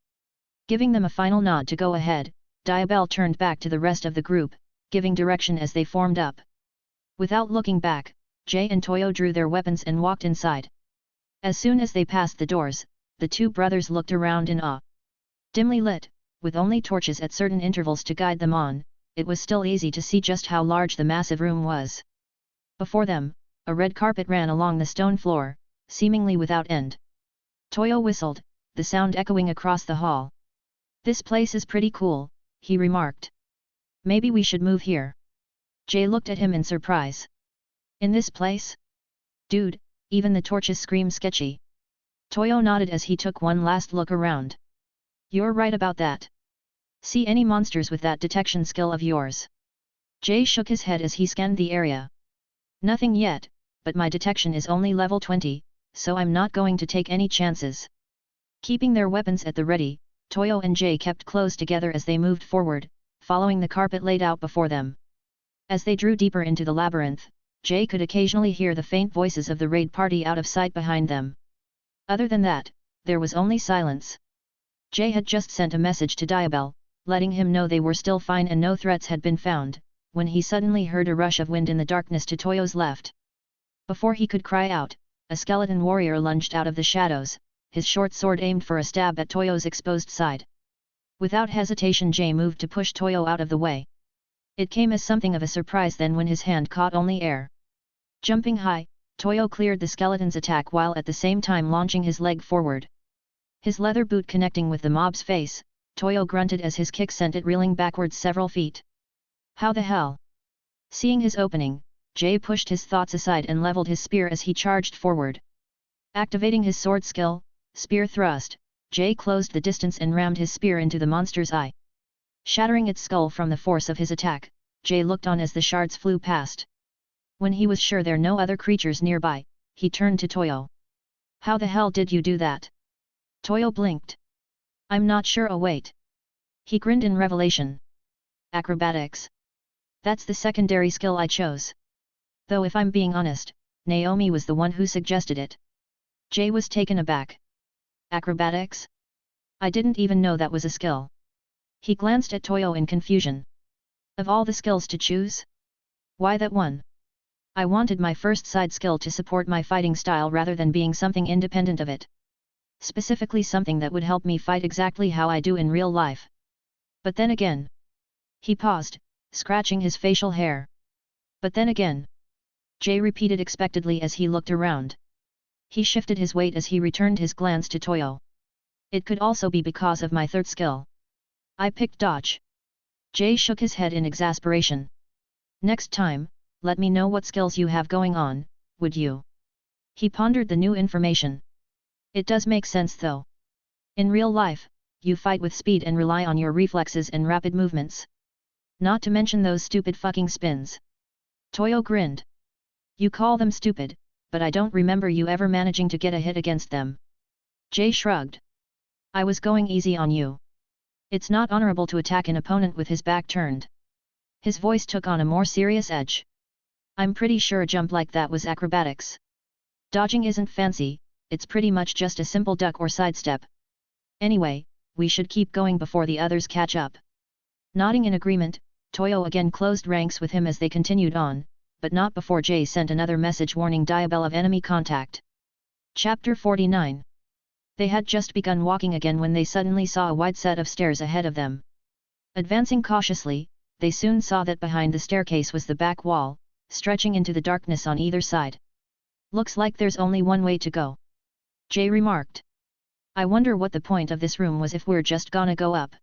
Speaker 2: Giving them a final nod to go ahead, Diabel turned back to the rest of the group, giving direction as they formed up. Without looking back, Jay and Toyo drew their weapons and walked inside. As soon as they passed the doors, the two brothers looked around in awe. Dimly lit, with only torches at certain intervals to guide them on, it was still easy to see just how large the massive room was. Before them, a red carpet ran along the stone floor, seemingly without end. Toyo whistled, the sound echoing across the hall. This place is pretty cool, he remarked. Maybe we should move here. Jay looked at him in surprise. In this place? Dude, even the torches scream sketchy. Toyo nodded as he took one last look around. You're right about that. See any monsters with that detection skill of yours? Jay shook his head as he scanned the area. Nothing yet, but my detection is only level 20, so I'm not going to take any chances. Keeping their weapons at the ready, Toyo and Jay kept close together as they moved forward, following the carpet laid out before them. As they drew deeper into the labyrinth, Jay could occasionally hear the faint voices of the raid party out of sight behind them. Other than that, there was only silence. Jay had just sent a message to Diabel, letting him know they were still fine and no threats had been found, when he suddenly heard a rush of wind in the darkness to Toyo's left. Before he could cry out, a skeleton warrior lunged out of the shadows, his short sword aimed for a stab at Toyo's exposed side. Without hesitation, Jay moved to push Toyo out of the way. It came as something of a surprise then when his hand caught only air. Jumping high, Toyo cleared the skeleton's attack while at the same time launching his leg forward. His leather boot connecting with the mob's face, Toyo grunted as his kick sent it reeling backwards several feet. How the hell? Seeing his opening, Jay pushed his thoughts aside and leveled his spear as he charged forward. Activating his sword skill, Spear Thrust, Jay closed the distance and rammed his spear into the monster's eye. Shattering its skull from the force of his attack, Jay looked on as the shards flew past. When he was sure there were no other creatures nearby, he turned to Toyo. How the hell did you do that? Toyo blinked. I'm not sure. Oh wait. He grinned in revelation. Acrobatics. That's the secondary skill I chose. Though if I'm being honest, Naomi was the one who suggested it. Jay was taken aback. Acrobatics? I didn't even know that was a skill. He glanced at Toyo in confusion. Of all the skills to choose? Why that one? I wanted my first side skill to support my fighting style rather than being something independent of it. Specifically something that would help me fight exactly how I do in real life. But then again. He paused, scratching his facial hair. But then again. Jay repeated expectedly as he looked around. He shifted his weight as he returned his glance to Toyo. It could also be because of my third skill. I picked dodge. Jay shook his head in exasperation. Next time, let me know what skills you have going on, would you? He pondered the new information. It does make sense though. In real life, you fight with speed and rely on your reflexes and rapid movements. Not to mention those stupid fucking spins. Toyo grinned. You call them stupid, but I don't remember you ever managing to get a hit against them. Jay shrugged. I was going easy on you. It's not honorable to attack an opponent with his back turned. His voice took on a more serious edge. I'm pretty sure a jump like that was acrobatics. Dodging isn't fancy, it's pretty much just a simple duck or sidestep. Anyway, we should keep going before the others catch up. Nodding in agreement, Toyo again closed ranks with him as they continued on, but not before Jay sent another message warning Diabel of enemy contact. Chapter 49. They had just begun walking again when they suddenly saw a wide set of stairs ahead of them. Advancing cautiously, they soon saw that behind the staircase was the back wall, stretching into the darkness on either side. Looks like there's only one way to go. Jay remarked. I wonder what the point of this room was if we're just gonna go up.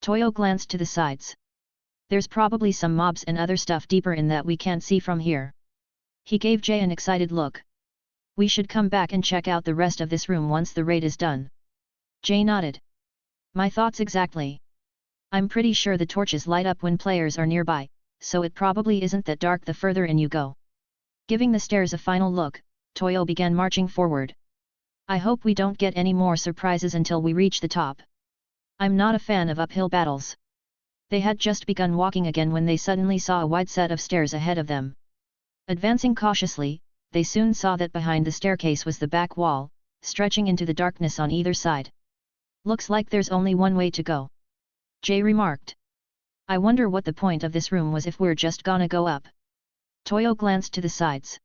Speaker 2: Toyo glanced to the sides. There's probably some mobs and other stuff deeper in that we can't see from here. He gave Jay an excited look. We should come back and check out the rest of this room once the raid is done. Jay nodded. My thoughts exactly. I'm pretty sure the torches light up when players are nearby, so it probably isn't that dark the further in you go. Giving the stairs a final look, Toyo began marching forward. I hope we don't get any more surprises until we reach the top. I'm not a fan of uphill battles. They had just begun walking again when they suddenly saw a wide set of stairs ahead of them. Advancing cautiously, they soon saw that behind the staircase was the back wall, stretching into the darkness on either side. Looks like there's only one way to go. Jay remarked. I wonder what the point of this room was if we're just gonna go up. Toyo glanced to the sides.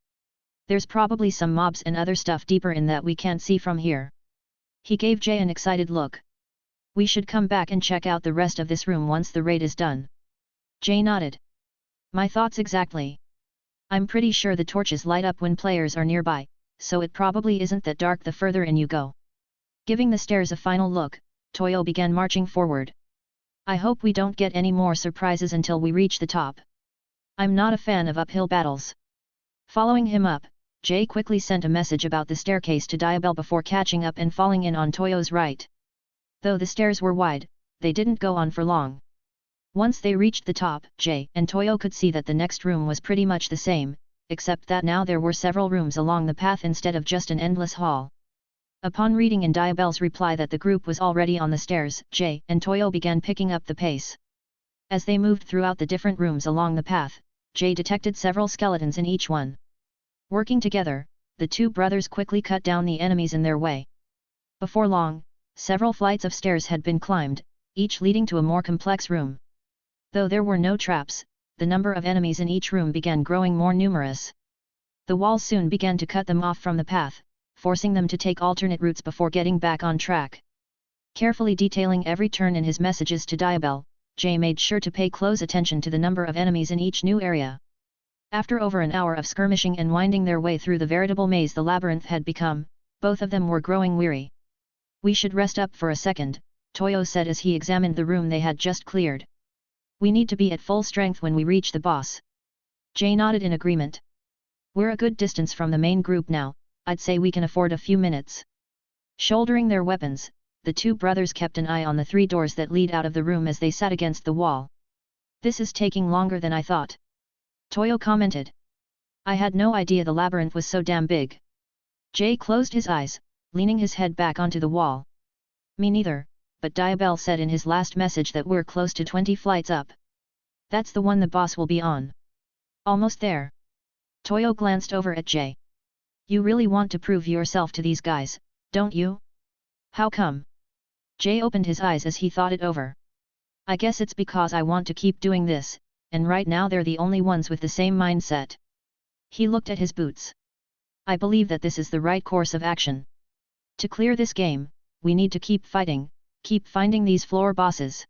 Speaker 2: There's probably some mobs and other stuff deeper in that we can't see from here. He gave Jay an excited look. We should come back and check out the rest of this room once the raid is done. Jay nodded. My thoughts exactly. I'm pretty sure the torches light up when players are nearby, so it probably isn't that dark the further in you go. Giving the stairs a final look, Toyo began marching forward. I hope we don't get any more surprises until we reach the top. I'm not a fan of uphill battles. Following him up, Jay quickly sent a message about the staircase to Diabel before catching up and falling in on Toyo's right. Though the stairs were wide, they didn't go on for long. Once they reached the top, Jay and Toyo could see that the next room was pretty much the same, except that now there were several rooms along the path instead of just an endless hall. Upon reading in Diabelle's reply that the group was already on the stairs, Jay and Toyo began picking up the pace. As they moved throughout the different rooms along the path, Jay detected several skeletons in each one. Working together, the two brothers quickly cut down the enemies in their way. Before long, several flights of stairs had been climbed, each leading to a more complex room. Though there were no traps, the number of enemies in each room began growing more numerous. The walls soon began to cut them off from the path, forcing them to take alternate routes before getting back on track. Carefully detailing every turn in his messages to Diabelle, Jay made sure to pay close attention to the number of enemies in each new area. After over an hour of skirmishing and winding their way through the veritable maze the labyrinth had become, both of them were growing weary. "We should rest up for a second," Toyo said as he examined the room they had just cleared. "We need to be at full strength when we reach the boss." Jay nodded in agreement. "We're a good distance from the main group now, I'd say we can afford a few minutes." Shouldering their weapons, the two brothers kept an eye on the 3 doors that lead out of the room as they sat against the wall. "This is taking longer than I thought," Toyo commented. "I had no idea the labyrinth was so damn big." Jay closed his eyes, leaning his head back onto the wall. "Me neither, but Diabelle said in his last message that we're close to 20 flights up. That's the one the boss will be on." "Almost there." Toyo glanced over at Jay. "You really want to prove yourself to these guys, don't you?" "How come?" Jay opened his eyes as he thought it over. "I guess it's because I want to keep doing this, and right now they're the only ones with the same mindset." He looked at his boots. "I believe that this is the right course of action. To clear this game, we need to keep fighting, keep finding these floor bosses.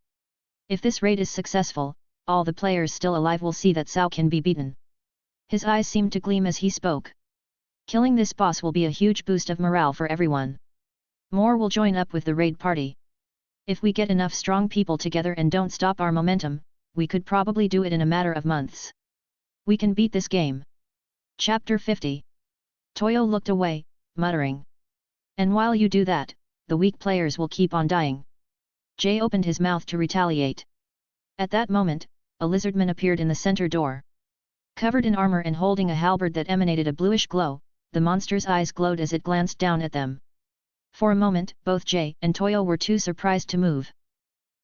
Speaker 2: If this raid is successful, all the players still alive will see that Cao can be beaten." His eyes seemed to gleam as he spoke. "Killing this boss will be a huge boost of morale for everyone. More will join up with the raid party. If we get enough strong people together and don't stop our momentum, we could probably do it in a matter of months. We can beat this game." Chapter 50. Toyo looked away, muttering. "And while you do that, the weak players will keep on dying." Jay opened his mouth to retaliate. At that moment, a lizardman appeared in the center door. Covered in armor and holding a halberd that emanated a bluish glow, the monster's eyes glowed as it glanced down at them. For a moment, both Jay and Toyo were too surprised to move.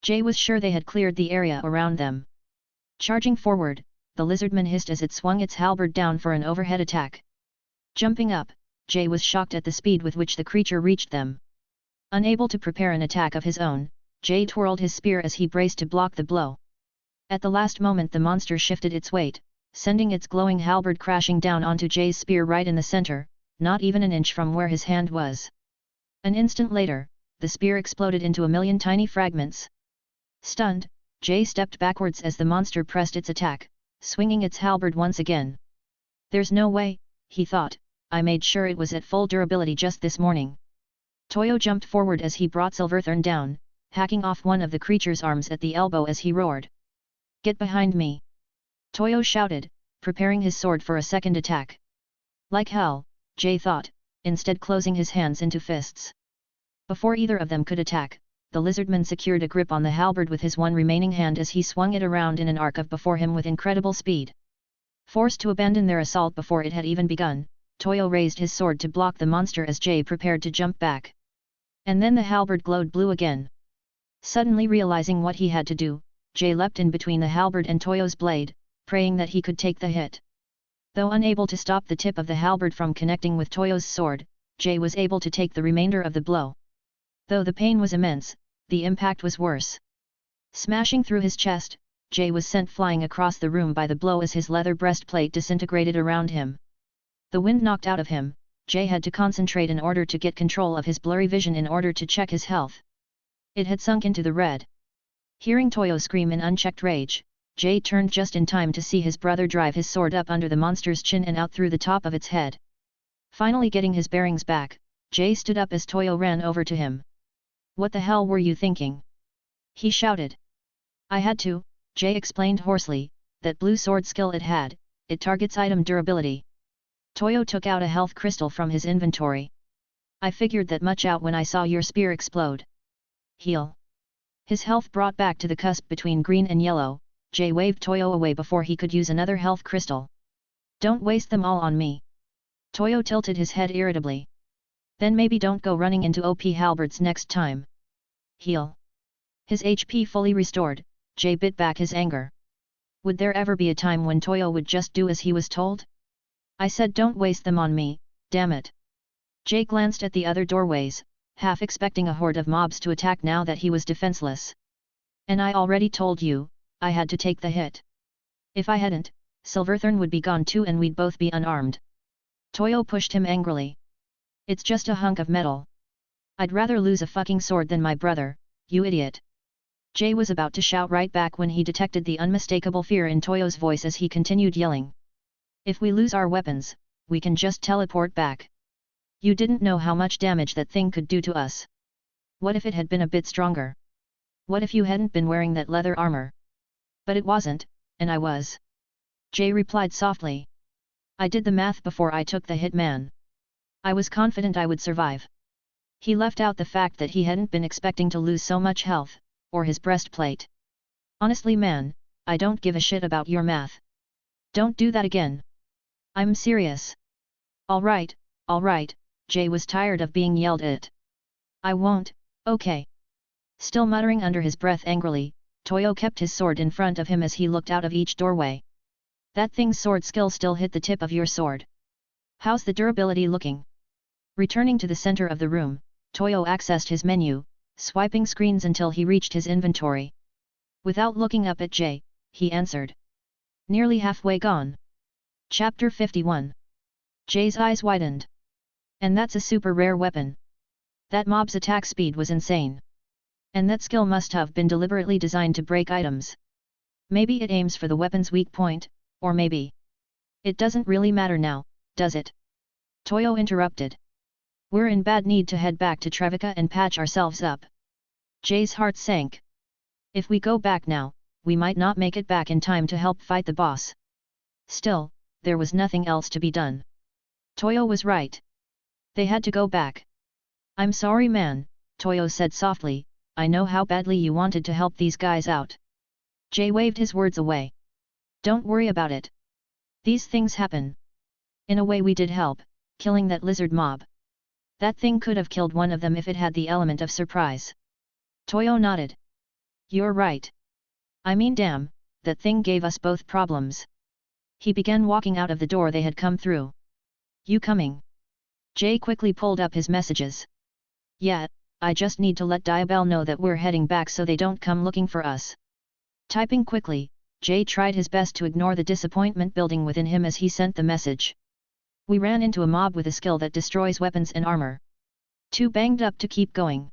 Speaker 2: Jay was sure they had cleared the area around them. Charging forward, the lizardman hissed as it swung its halberd down for an overhead attack. Jumping up, Jay was shocked at the speed with which the creature reached them. Unable to prepare an attack of his own, Jay twirled his spear as he braced to block the blow. At the last moment the monster shifted its weight, sending its glowing halberd crashing down onto Jay's spear right in the center, not even an inch from where his hand was. An instant later, the spear exploded into a million tiny fragments. Stunned, Jay stepped backwards as the monster pressed its attack, swinging its halberd once again. "There's no way," he thought, "I made sure it was at full durability just this morning." Toyo jumped forward as he brought Silverthorn down, hacking off one of the creature's arms at the elbow as he roared. "Get behind me!" Toyo shouted, preparing his sword for a second attack. Like hell, Jay thought, instead closing his hands into fists. Before either of them could attack, the lizardman secured a grip on the halberd with his one remaining hand as he swung it around in an arc of before him with incredible speed. Forced to abandon their assault before it had even begun, Toyo raised his sword to block the monster as Jay prepared to jump back. And then the halberd glowed blue again. Suddenly realizing what he had to do, Jay leapt in between the halberd and Toyo's blade, praying that he could take the hit. Though unable to stop the tip of the halberd from connecting with Toyo's sword, Jay was able to take the remainder of the blow. Though the pain was immense, the impact was worse. Smashing through his chest, Jay was sent flying across the room by the blow as his leather breastplate disintegrated around him. The wind knocked out of him, Jay had to concentrate in order to get control of his blurry vision in order to check his health. It had sunk into the red. Hearing Toyo scream in unchecked rage, Jay turned just in time to see his brother drive his sword up under the monster's chin and out through the top of its head. Finally getting his bearings back, Jay stood up as Toyo ran over to him. "What the hell were you thinking?" he shouted. "I had to," Jay explained hoarsely, "that blue sword skill it had, it targets item durability." Toyo took out a health crystal from his inventory. "I figured that much out when I saw your spear explode." "Heal." His health brought back to the cusp between green and yellow, Jay waved Toyo away before he could use another health crystal. Don't waste them all on me. Toyo tilted his head irritably. Then maybe don't go running into OP halberds next time. Heal. His HP fully restored, Jay bit back his anger. Would there ever be a time when Toyo would just do as he was told? I said don't waste them on me, damn it. Jay glanced at the other doorways, half expecting a horde of mobs to attack now that he was defenseless. And I already told you, I had to take the hit. If I hadn't, Silverthorn would be gone too and we'd both be unarmed. Toyo pushed him angrily. It's just a hunk of metal. I'd rather lose a fucking sword than my brother, you idiot. Jay was about to shout right back when he detected the unmistakable fear in Toyo's voice as he continued yelling. If we lose our weapons, we can just teleport back. You didn't know how much damage that thing could do to us. What if it had been a bit stronger? What if you hadn't been wearing that leather armor? But it wasn't, and I was. Jay replied softly. I did the math before I took the hit, man. I was confident I would survive. He left out the fact that he hadn't been expecting to lose so much health, or his breastplate. Honestly man, I don't give a shit about your math. Don't do that again. I'm serious. Alright, Jay was tired of being yelled at. I won't, okay. Still muttering under his breath angrily, Toyo kept his sword in front of him as he looked out of each doorway. That thing's sword skill still hit the tip of your sword. How's the durability looking? Returning to the center of the room, Toyo accessed his menu, swiping screens until he reached his inventory. Without looking up at Jay, he answered. Nearly halfway gone. Chapter 51. Jay's eyes widened. And that's a super rare weapon. That mob's attack speed was insane. And that skill must have been deliberately designed to break items. Maybe it aims for the weapon's weak point, or maybe. It doesn't really matter now, does it? Toyo interrupted. We're in bad need to head back to Trevica and patch ourselves up. Jay's heart sank. If we go back now, we might not make it back in time to help fight the boss. Still, there was nothing else to be done. Toyo was right. They had to go back. I'm sorry man, Toyo said softly, I know how badly you wanted to help these guys out. Jay waved his words away. Don't worry about it. These things happen. In a way we did help, killing that lizard mob. That thing could have killed one of them if it had the element of surprise. Toyo nodded. You're right. I mean damn, that thing gave us both problems. He began walking out of the door they had come through. You coming? Jay quickly pulled up his messages. Yeah, I just need to let Diabelle know that we're heading back so they don't come looking for us. Typing quickly, Jay tried his best to ignore the disappointment building within him as he sent the message. We ran into a mob with a skill that destroys weapons and armor. Too banged up to keep going.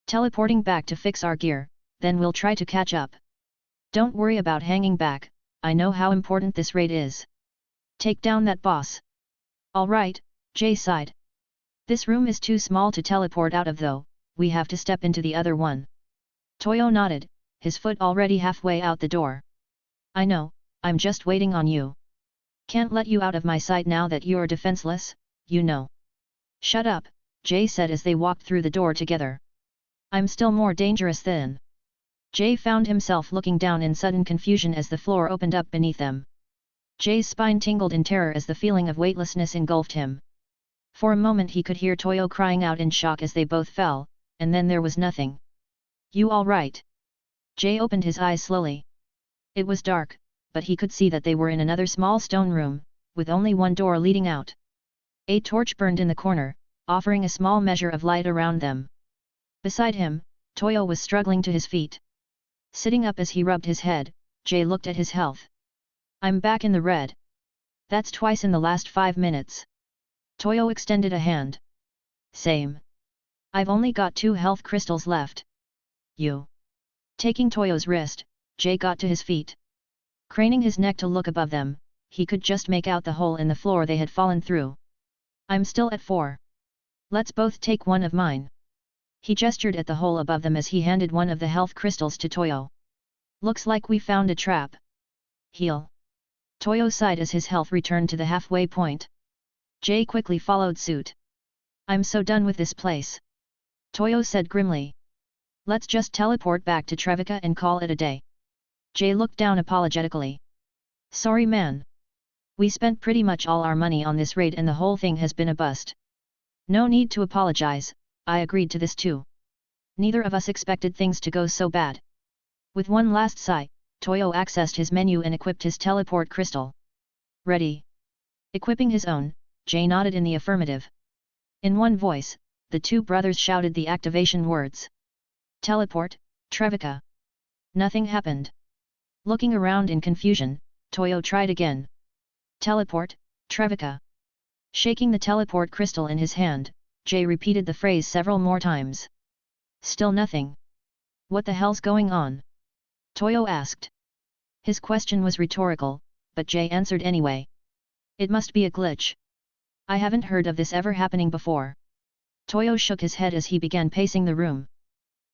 Speaker 2: Teleporting back to fix our gear, then we'll try to catch up. Don't worry about hanging back, I know how important this raid is. Take down that boss. Alright, Jay sighed. This room is too small to teleport out of though, we have to step into the other one. Toyo nodded, his foot already halfway out the door. I know, I'm just waiting on you. Can't let you out of my sight now that you're defenseless, you know. Shut up, Jay said as they walked through the door together. I'm still more dangerous than. Jay found himself looking down in sudden confusion as the floor opened up beneath them. Jay's spine tingled in terror as the feeling of weightlessness engulfed him. For a moment he could hear Toyo crying out in shock as they both fell, and then there was nothing. You all right? Jay opened his eyes slowly. It was dark, but he could see that they were in another small stone room, with only one door leading out. A torch burned in the corner, offering a small measure of light around them. Beside him, Toyo was struggling to his feet. Sitting up as he rubbed his head, Jay looked at his health. I'm back in the red. That's twice in the last 5 minutes. Toyo extended a hand. Same. I've only got 2 health crystals left. You. Taking Toyo's wrist, Jay got to his feet. Craning his neck to look above them, he could just make out the hole in the floor they had fallen through. I'm still at 4. Let's both take one of mine. He gestured at the hole above them as he handed one of the health crystals to Toyo. Looks like we found a trap. Heal. Toyo sighed as his health returned to the halfway point. Jay quickly followed suit. I'm so done with this place. Toyo said grimly. Let's just teleport back to Trevica and call it a day. Jay looked down apologetically. Sorry man. We spent pretty much all our money on this raid and the whole thing has been a bust. No need to apologize, I agreed to this too. Neither of us expected things to go so bad. With one last sigh, Toyo accessed his menu and equipped his teleport crystal. Ready? Equipping his own, Jay nodded in the affirmative. In one voice, the two brothers shouted the activation words. Teleport, Trevika. Nothing happened. Looking around in confusion, Toyo tried again. Teleport, Trevika. Shaking the teleport crystal in his hand, Jay repeated the phrase several more times. Still nothing. What the hell's going on? Toyo asked. His question was rhetorical, but Jay answered anyway. It must be a glitch. I haven't heard of this ever happening before. Toyo shook his head as he began pacing the room.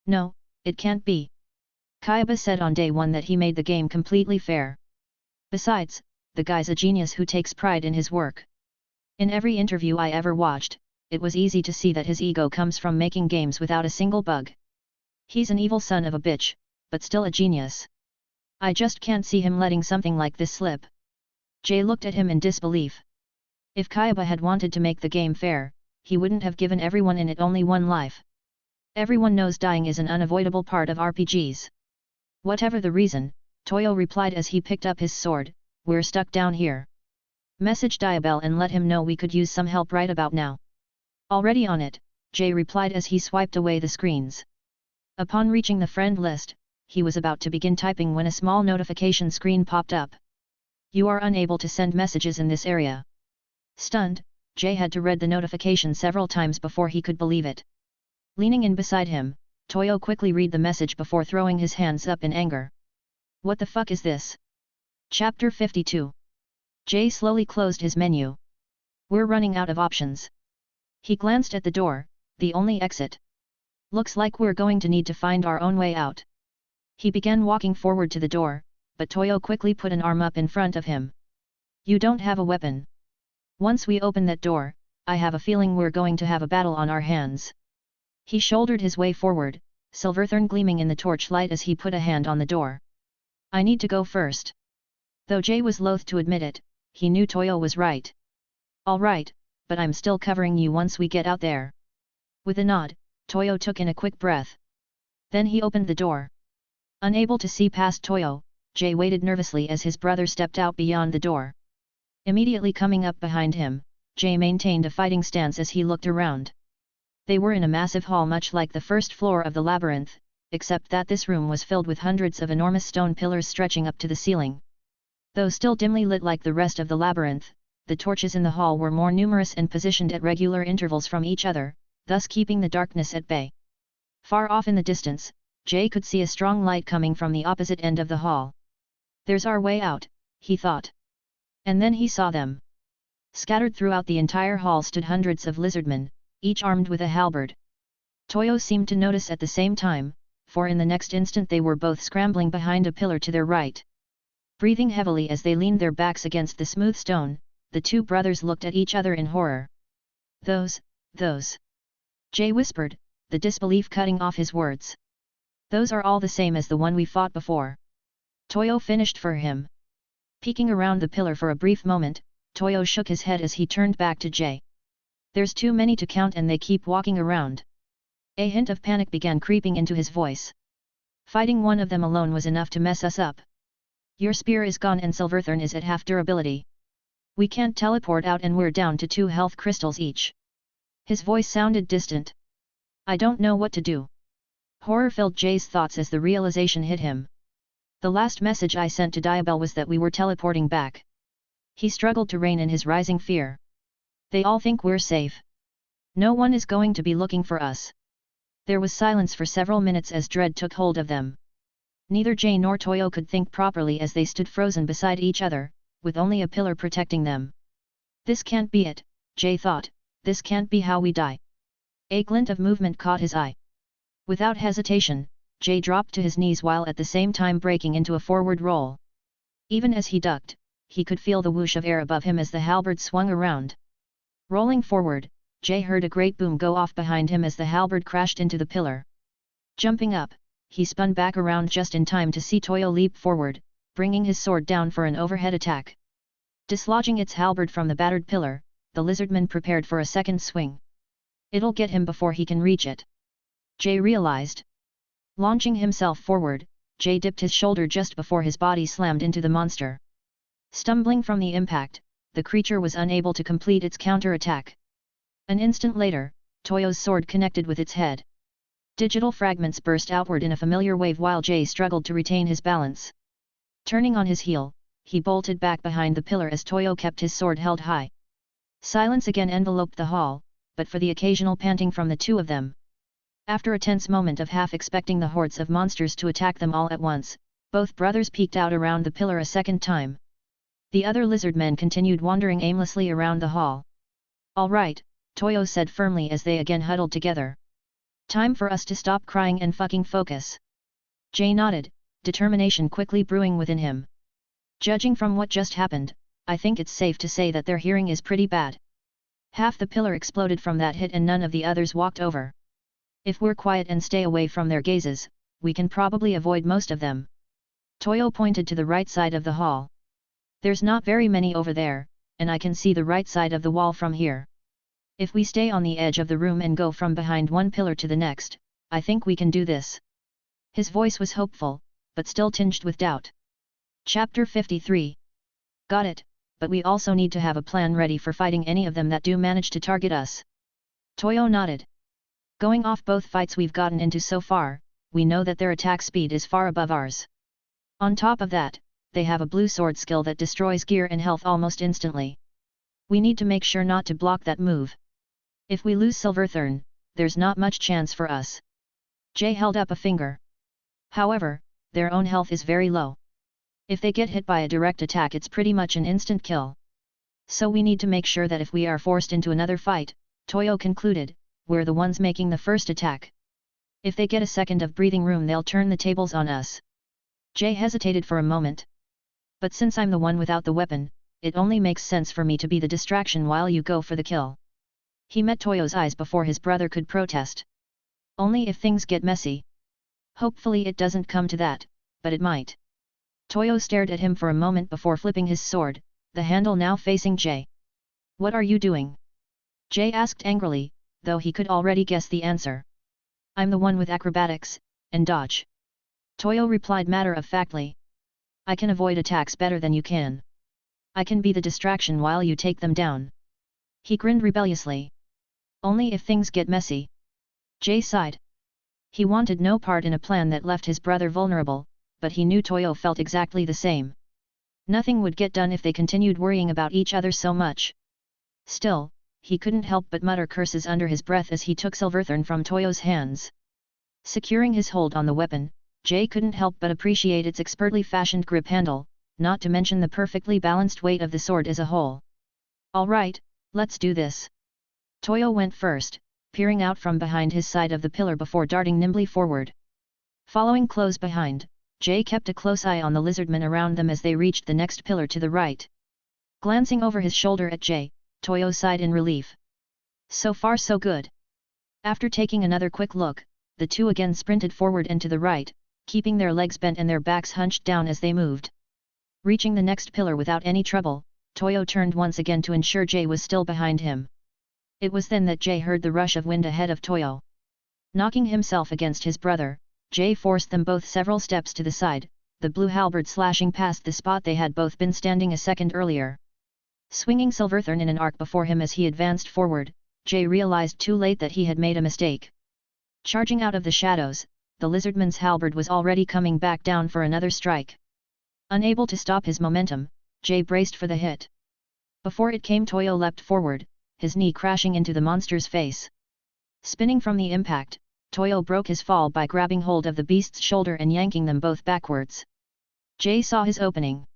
Speaker 2: No, it can't be. Kaiba said on day one that he made the game completely fair. Besides, the guy's a genius who takes pride in his work. In every interview I ever watched, it was easy to see that his ego comes from making games without a single bug. He's an evil son of a bitch, but still a genius. I just can't see him letting something like this slip. Jay looked at him in disbelief. If Kaiba had wanted to make the game fair, he wouldn't have given everyone in it only one life. Everyone knows dying is an unavoidable part of RPGs. Whatever the reason, Toyo replied as he picked up his sword, we're stuck down here. Message Diabell and let him know we could use some help right about now. Already on it, Jay replied as he swiped away the screens. Upon reaching the friend list, he was about to begin typing when a small notification screen popped up. You are unable to send messages in this area. Stunned, Jay had to read the notification several times before he could believe it. Leaning in beside him, Toyo quickly read the message before throwing his hands up in anger. What the fuck is this? Chapter 52. Jay slowly closed his menu. We're running out of options. He glanced at the door, the only exit. Looks like we're going to need to find our own way out. He began walking forward to the door, but Toyo quickly put an arm up in front of him. You don't have a weapon. Once we open that door, I have a feeling we're going to have a battle on our hands. He shouldered his way forward, Silverthorn gleaming in the torchlight as he put a hand on the door. I need to go first. Though Jay was loath to admit it, he knew Toyo was right. All right, but I'm still covering you once we get out there. With a nod, Toyo took in a quick breath. Then he opened the door. Unable to see past Toyo, Jay waited nervously as his brother stepped out beyond the door. Immediately coming up behind him, Jay maintained a fighting stance as he looked around. They were in a massive hall much like the first floor of the labyrinth, except that this room was filled with hundreds of enormous stone pillars stretching up to the ceiling. Though still dimly lit like the rest of the labyrinth, the torches in the hall were more numerous and positioned at regular intervals from each other, thus keeping the darkness at bay. Far off in the distance, Jay could see a strong light coming from the opposite end of the hall. There's our way out, he thought. And then he saw them. Scattered throughout the entire hall stood hundreds of lizardmen, each armed with a halberd. Toyo seemed to notice at the same time, for in the next instant they were both scrambling behind a pillar to their right. Breathing heavily as they leaned their backs against the smooth stone, the two brothers looked at each other in horror. Those. Jay whispered, the disbelief cutting off his words. Those are all the same as the one we fought before. Toyo finished for him. Peeking around the pillar for a brief moment, Toyo shook his head as he turned back to Jay. There's too many to count and they keep walking around. A hint of panic began creeping into his voice. Fighting one of them alone was enough to mess us up. Your spear is gone and Silverthorn is at half durability. We can't teleport out and we're down to 2 health crystals each. His voice sounded distant. I don't know what to do. Horror filled Jay's thoughts as the realization hit him. The last message I sent to Diabell was that we were teleporting back. He struggled to rein in his rising fear. They all think we're safe. No one is going to be looking for us. There was silence for several minutes as dread took hold of them. Neither Jay nor Toyo could think properly as they stood frozen beside each other, with only a pillar protecting them. This can't be it, Jay thought, this can't be how we die. A glint of movement caught his eye. Without hesitation, Jay dropped to his knees while at the same time breaking into a forward roll. Even as he ducked, he could feel the whoosh of air above him as the halberd swung around. Rolling forward, Jay heard a great boom go off behind him as the halberd crashed into the pillar. Jumping up, he spun back around just in time to see Toyo leap forward, bringing his sword down for an overhead attack. Dislodging its halberd from the battered pillar, the lizardman prepared for a second swing. It'll get him before he can reach it, Jay realized. Launching himself forward, Jay dipped his shoulder just before his body slammed into the monster. Stumbling from the impact, the creature was unable to complete its counter-attack. An instant later, Toyo's sword connected with its head. Digital fragments burst outward in a familiar wave while Jay struggled to retain his balance. Turning on his heel, he bolted back behind the pillar as Toyo kept his sword held high. Silence again enveloped the hall, but for the occasional panting from the two of them. After a tense moment of half expecting the hordes of monsters to attack them all at once, both brothers peeked out around the pillar a second time. The other lizard men continued wandering aimlessly around the hall. "All right," Toyo said firmly as they again huddled together. "Time for us to stop crying and fucking focus." Jay nodded, determination quickly brewing within him. "Judging from what just happened, I think it's safe to say that their hearing is pretty bad. Half the pillar exploded from that hit and none of the others walked over. If we're quiet and stay away from their gazes, we can probably avoid most of them." Toyo pointed to the right side of the hall. "There's not very many over there, and I can see the right side of the wall from here. If we stay on the edge of the room and go from behind one pillar to the next, I think we can do this." His voice was hopeful, but still tinged with doubt. Chapter 53. "Got it, but we also need to have a plan ready for fighting any of them that do manage to target us." Toyo nodded. "Going off both fights we've gotten into so far, we know that their attack speed is far above ours. On top of that, they have a blue sword skill that destroys gear and health almost instantly. We need to make sure not to block that move. If we lose Silverthorn, there's not much chance for us." Jay held up a finger. "However, their own health is very low. If they get hit by a direct attack it's pretty much an instant kill. So we need to make sure that if we are forced into another fight," Toyo concluded, "we're the ones making the first attack. If they get a second of breathing room they'll turn the tables on us." Jay hesitated for a moment. "But since I'm the one without the weapon, it only makes sense for me to be the distraction while you go for the kill." He met Toyo's eyes before his brother could protest. "Only if things get messy. Hopefully it doesn't come to that, but it might." Toyo stared at him for a moment before flipping his sword, the handle now facing Jay. "What are you doing?" Jay asked angrily, though he could already guess the answer. "I'm the one with acrobatics, and dodge." Toyo replied matter-of-factly. "I can avoid attacks better than you can. I can be the distraction while you take them down." He grinned rebelliously. "Only if things get messy." Jay sighed. He wanted no part in a plan that left his brother vulnerable, but he knew Toyo felt exactly the same. Nothing would get done if they continued worrying about each other so much. Still, he couldn't help but mutter curses under his breath as he took Silverthorn from Toyo's hands. Securing his hold on the weapon, Jay couldn't help but appreciate its expertly fashioned grip handle, not to mention the perfectly balanced weight of the sword as a whole. "All right, let's do this." Toyo went first, peering out from behind his side of the pillar before darting nimbly forward. Following close behind, Jay kept a close eye on the lizardmen around them as they reached the next pillar to the right. Glancing over his shoulder at Jay, Toyo sighed in relief. So far so good. After taking another quick look, the two again sprinted forward and to the right, keeping their legs bent and their backs hunched down as they moved. Reaching the next pillar without any trouble, Toyo turned once again to ensure Jay was still behind him. It was then that Jay heard the rush of wind ahead of Toyo. Knocking himself against his brother, Jay forced them both several steps to the side, the blue halberd slashing past the spot they had both been standing a second earlier. Swinging Silverthorn in an arc before him as he advanced forward, Jay realized too late that he had made a mistake. Charging out of the shadows, the lizardman's halberd was already coming back down for another strike. Unable to stop his momentum, Jay braced for the hit. Before it came, Toyo leapt forward, his knee crashing into the monster's face. Spinning from the impact, Toyo broke his fall by grabbing hold of the beast's shoulder and yanking them both backwards. Jay saw his opening.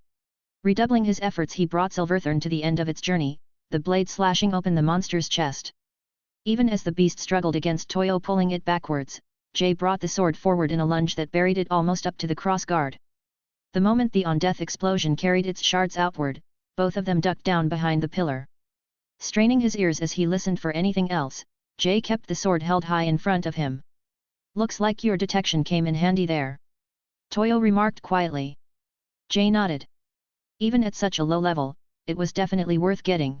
Speaker 2: Redoubling his efforts, he brought Silverthorn to the end of its journey, the blade slashing open the monster's chest. Even as the beast struggled against Toyo pulling it backwards, Jay brought the sword forward in a lunge that buried it almost up to the crossguard. The moment the on-death explosion carried its shards outward, both of them ducked down behind the pillar. Straining his ears as he listened for anything else, Jay kept the sword held high in front of him. "Looks like your detection came in handy there," Toyo remarked quietly. Jay nodded. Even at such a low level, it was definitely worth getting.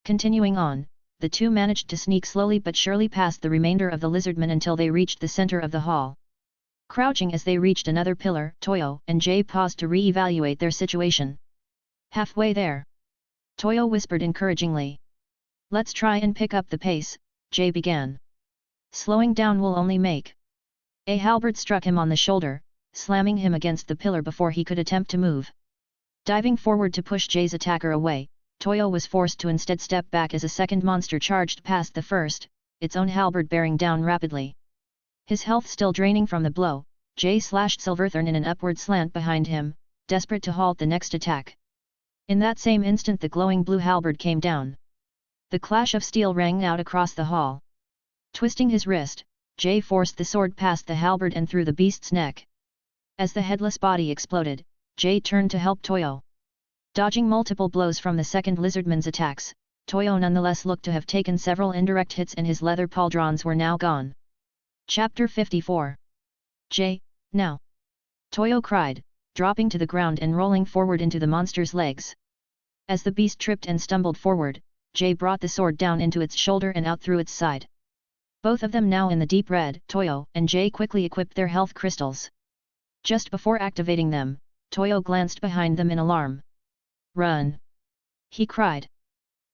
Speaker 2: Continuing on, the two managed to sneak slowly but surely past the remainder of the lizardmen until they reached the center of the hall. Crouching as they reached another pillar, Toyo and Jay paused to re-evaluate their situation. Halfway there, Toyo whispered encouragingly. Let's try and pick up the pace, Jay began. Slowing down will only make. A halberd struck him on the shoulder, slamming him against the pillar before he could attempt to move. Diving forward to push Jay's attacker away, Toyo was forced to instead step back as a second monster charged past the first, its own halberd bearing down rapidly. His health still draining from the blow, Jay slashed Silverthorn in an upward slant behind him, desperate to halt the next attack. In that same instant the glowing blue halberd came down. The clash of steel rang out across the hall. Twisting his wrist, Jay forced the sword past the halberd and through the beast's neck. As the headless body exploded, Jay turned to help Toyo. Dodging multiple blows from the second lizardman's attacks, Toyo nonetheless looked to have taken several indirect hits and his leather pauldrons were now gone. Chapter 54. Jay, now! Toyo cried, dropping to the ground and rolling forward into the monster's legs. As the beast tripped and stumbled forward, Jay brought the sword down into its shoulder and out through its side. Both of them now in the deep red, Toyo and Jay quickly equipped their health crystals. Just before activating them, Toyo glanced behind them in alarm. Run! He cried.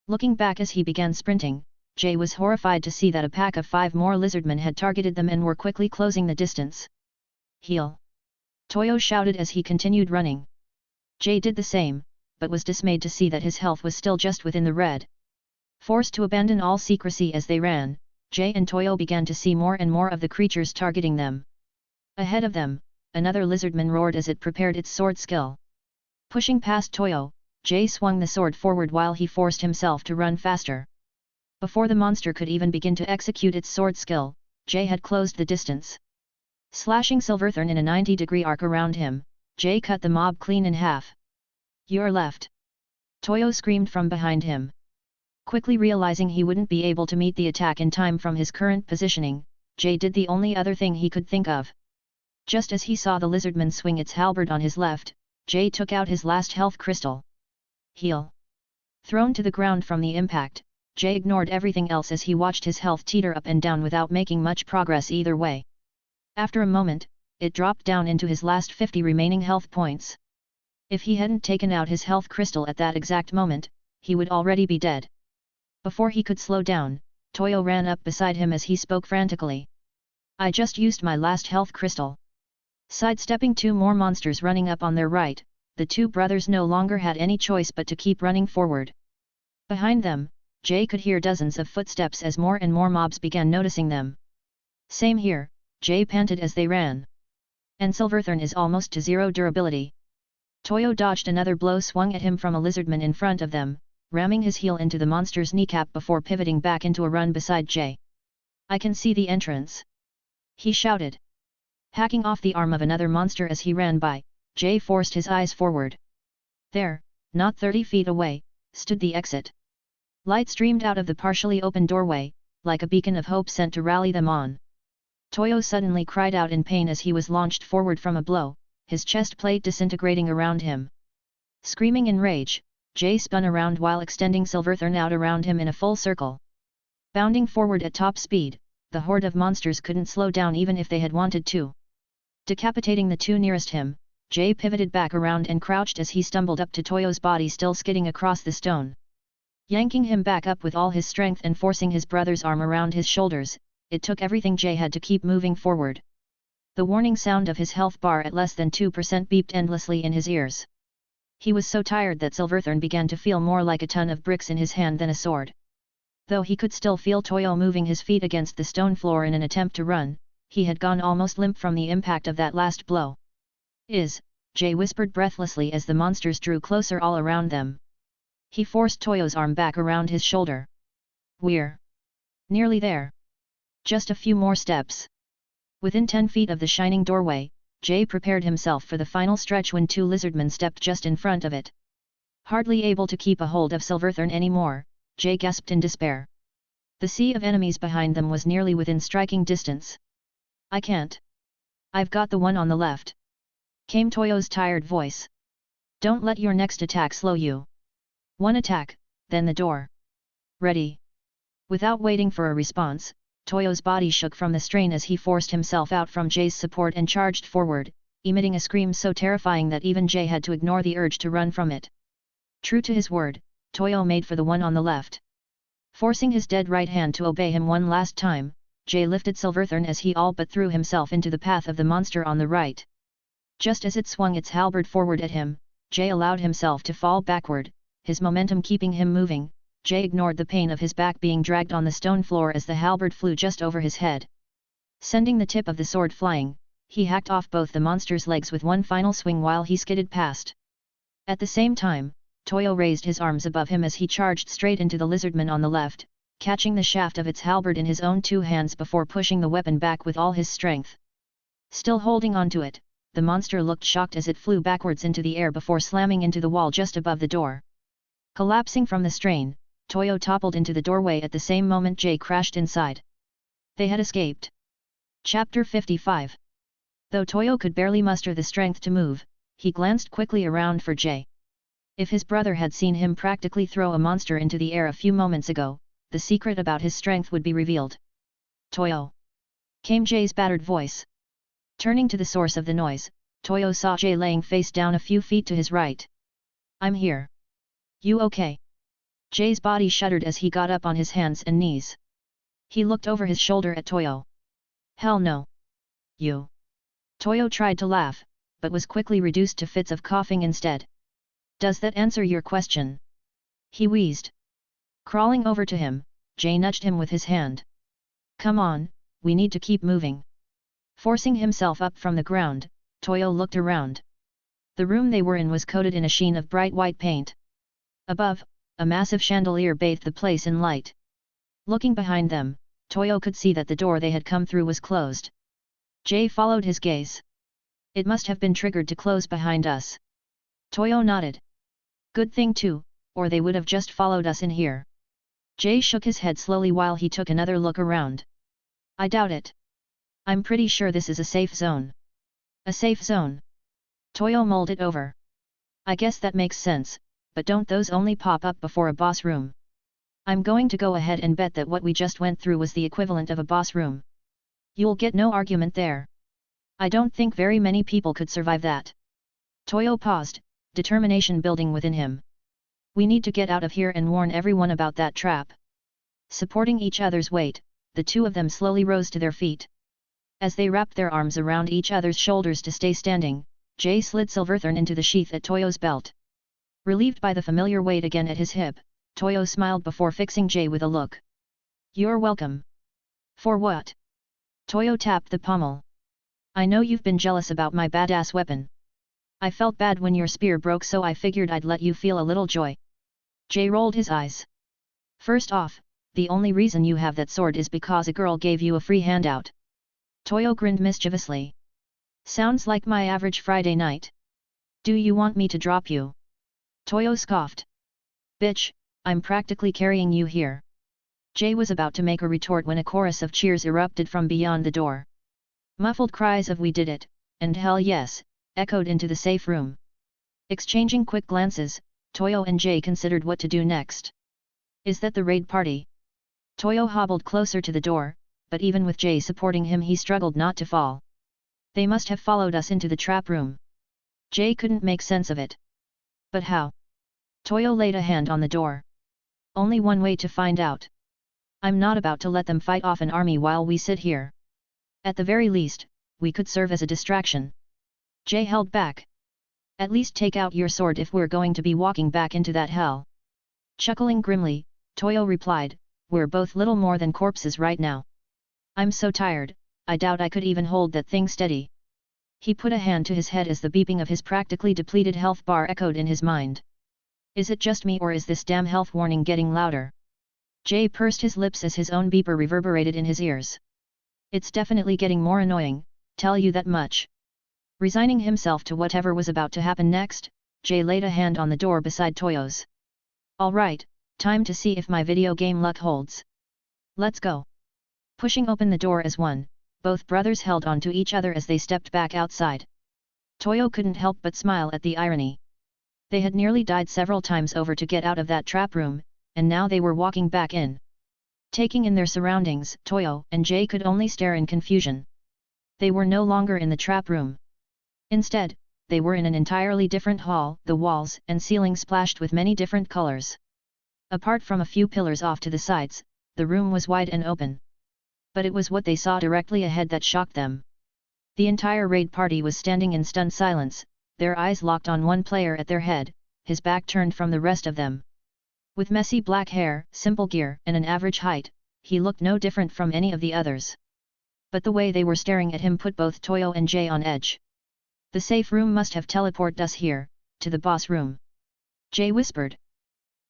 Speaker 2: Looking back as he began sprinting, Jay was horrified to see that a pack of 5 more lizardmen had targeted them and were quickly closing the distance. Heal! Toyo shouted as he continued running. Jay did the same, but was dismayed to see that his health was still just within the red. Forced to abandon all secrecy as they ran, Jay and Toyo began to see more and more of the creatures targeting them. Ahead of them, another lizardman roared as it prepared its sword skill. Pushing past Toyo, Jay swung the sword forward while he forced himself to run faster. Before the monster could even begin to execute its sword skill, Jay had closed the distance. Slashing Silverthorn in a 90-degree arc around him, Jay cut the mob clean in half. You're left! Toyo screamed from behind him. Quickly realizing he wouldn't be able to meet the attack in time from his current positioning, Jay did the only other thing he could think of. Just as he saw the lizardman swing its halberd on his left, Jay took out his last health crystal. Heal! Thrown to the ground from the impact, Jay ignored everything else as he watched his health teeter up and down without making much progress either way. After a moment, it dropped down into his last 50 remaining health points. If he hadn't taken out his health crystal at that exact moment, he would already be dead. Before he could slow down, Toyo ran up beside him as he spoke frantically. I just used my last health crystal. Sidestepping 2 more monsters running up on their right, the 2 brothers no longer had any choice but to keep running forward. Behind them, Jay could hear dozens of footsteps as more and more mobs began noticing them. Same here, Jay panted as they ran. And Silverthorn is almost to 0 durability. Toyo dodged another blow swung at him from a lizardman in front of them, ramming his heel into the monster's kneecap before pivoting back into a run beside Jay. I can see the entrance! He shouted. Hacking off the arm of another monster as he ran by, Jay forced his eyes forward. There, not 30 feet away, stood the exit. Light streamed out of the partially open doorway, like a beacon of hope sent to rally them on. Toyo suddenly cried out in pain as he was launched forward from a blow, his chest plate disintegrating around him. Screaming in rage, Jay spun around while extending Silverthorn out around him in a full circle. Bounding forward at top speed, the horde of monsters couldn't slow down even if they had wanted to. Decapitating the 2 nearest him, Jay pivoted back around and crouched as he stumbled up to Toyo's body still skidding across the stone. Yanking him back up with all his strength and forcing his brother's arm around his shoulders, it took everything Jay had to keep moving forward. The warning sound of his health bar at less than 2% beeped endlessly in his ears. He was so tired that Silverthorn began to feel more like a ton of bricks in his hand than a sword. Though he could still feel Toyo moving his feet against the stone floor in an attempt to run, he had gone almost limp from the impact of that last blow. Jay whispered breathlessly as the monsters drew closer all around them. He forced Toyo's arm back around his shoulder. We're nearly there. Just a few more steps. Within 10 feet of the shining doorway, Jay prepared himself for the final stretch when 2 lizardmen stepped just in front of it. Hardly able to keep a hold of Silverthorn anymore, Jay gasped in despair. The sea of enemies behind them was nearly within striking distance. I can't. I've got the one on the left. Came Toyo's tired voice. Don't let your next attack slow you. One attack, then the door. Ready. Without waiting for a response, Toyo's body shook from the strain as he forced himself out from Jay's support and charged forward, emitting a scream so terrifying that even Jay had to ignore the urge to run from it. True to his word, Toyo made for the one on the left. Forcing his dead right hand to obey him one last time, Jay lifted Silverthorn as he all but threw himself into the path of the monster on the right. Just as it swung its halberd forward at him, Jay allowed himself to fall backward, his momentum keeping him moving. Jay ignored the pain of his back being dragged on the stone floor as the halberd flew just over his head. Sending the tip of the sword flying, he hacked off both the monster's legs with one final swing while he skidded past. At the same time, Toyo raised his arms above him as he charged straight into the lizardman on the left, catching the shaft of its halberd in his own two hands before pushing the weapon back with all his strength. Still holding onto it, the monster looked shocked as it flew backwards into the air before slamming into the wall just above the door. Collapsing from the strain, Toyo toppled into the doorway at the same moment Jay crashed inside. They had escaped. Chapter 55. Though Toyo could barely muster the strength to move, he glanced quickly around for Jay. If his brother had seen him practically throw a monster into the air a few moments ago, the secret about his strength would be revealed. Toyo! Came Jay's battered voice. Turning to the source of the noise, Toyo saw Jay laying face down a few feet to his right. I'm here. You okay? Jay's body shuddered as he got up on his hands and knees. He looked over his shoulder at Toyo. Hell no. You. Toyo tried to laugh, but was quickly reduced to fits of coughing instead. Does that answer your question? He wheezed. Crawling over to him, Jay nudged him with his hand. Come on, we need to keep moving. Forcing himself up from the ground, Toyo looked around. The room they were in was coated in a sheen of bright white paint. Above, a massive chandelier bathed the place in light. Looking behind them, Toyo could see that the door they had come through was closed. Jay followed his gaze. It must have been triggered to close behind us. Toyo nodded. Good thing too, or they would have just followed us in here. Jay shook his head slowly while he took another look around. I doubt it. I'm pretty sure this is a safe zone. A safe zone? Toyo mulled it over. I guess that makes sense, but don't those only pop up before a boss room? I'm going to go ahead and bet that what we just went through was the equivalent of a boss room. You'll get no argument there. I don't think very many people could survive that. Toyo paused, determination building within him. We need to get out of here and warn everyone about that trap. Supporting each other's weight, the two of them slowly rose to their feet. As they wrapped their arms around each other's shoulders to stay standing, Jay slid Silverthorn into the sheath at Toyo's belt. Relieved by the familiar weight again at his hip, Toyo smiled before fixing Jay with a look. You're welcome. For what? Toyo tapped the pommel. I know you've been jealous about my badass weapon. I felt bad when your spear broke, so I figured I'd let you feel a little joy. Jay rolled his eyes. First off, the only reason you have that sword is because a girl gave you a free handout. Toyo grinned mischievously. Sounds like my average Friday night. Do you want me to drop you? Toyo scoffed. Bitch, I'm practically carrying you here. Jay was about to make a retort when a chorus of cheers erupted from beyond the door. Muffled cries of "We did it," and "Hell yes," echoed into the safe room. Exchanging quick glances, Toyo and Jay considered what to do next. Is that the raid party? Toyo hobbled closer to the door, but even with Jay supporting him he struggled not to fall. They must have followed us into the trap room. Jay couldn't make sense of it. But how? Toyo laid a hand on the door. Only one way to find out. I'm not about to let them fight off an army while we sit here. At the very least, we could serve as a distraction. Jay held back. At least take out your sword if we're going to be walking back into that hell. Chuckling grimly, Toyo replied, we're both little more than corpses right now. I'm so tired, I doubt I could even hold that thing steady. He put a hand to his head as the beeping of his practically depleted health bar echoed in his mind. Is it just me, or is this damn health warning getting louder? Jay pursed his lips as his own beeper reverberated in his ears. It's definitely getting more annoying, tell you that much. Resigning himself to whatever was about to happen next, Jay laid a hand on the door beside Toyo's. Alright, time to see if my video game luck holds. Let's go. Pushing open the door as one, both brothers held on to each other as they stepped back outside. Toyo couldn't help but smile at the irony. They had nearly died several times over to get out of that trap room, and now they were walking back in. Taking in their surroundings, Toyo and Jay could only stare in confusion. They were no longer in the trap room. Instead, they were in an entirely different hall, the walls and ceiling splashed with many different colors. Apart from a few pillars off to the sides, the room was wide and open. But it was what they saw directly ahead that shocked them. The entire raid party was standing in stunned silence, their eyes locked on one player at their head, his back turned from the rest of them. With messy black hair, simple gear and an average height, he looked no different from any of the others. But the way they were staring at him put both Toyo and Jay on edge. The safe room must have teleported us here, to the boss room. Jay whispered.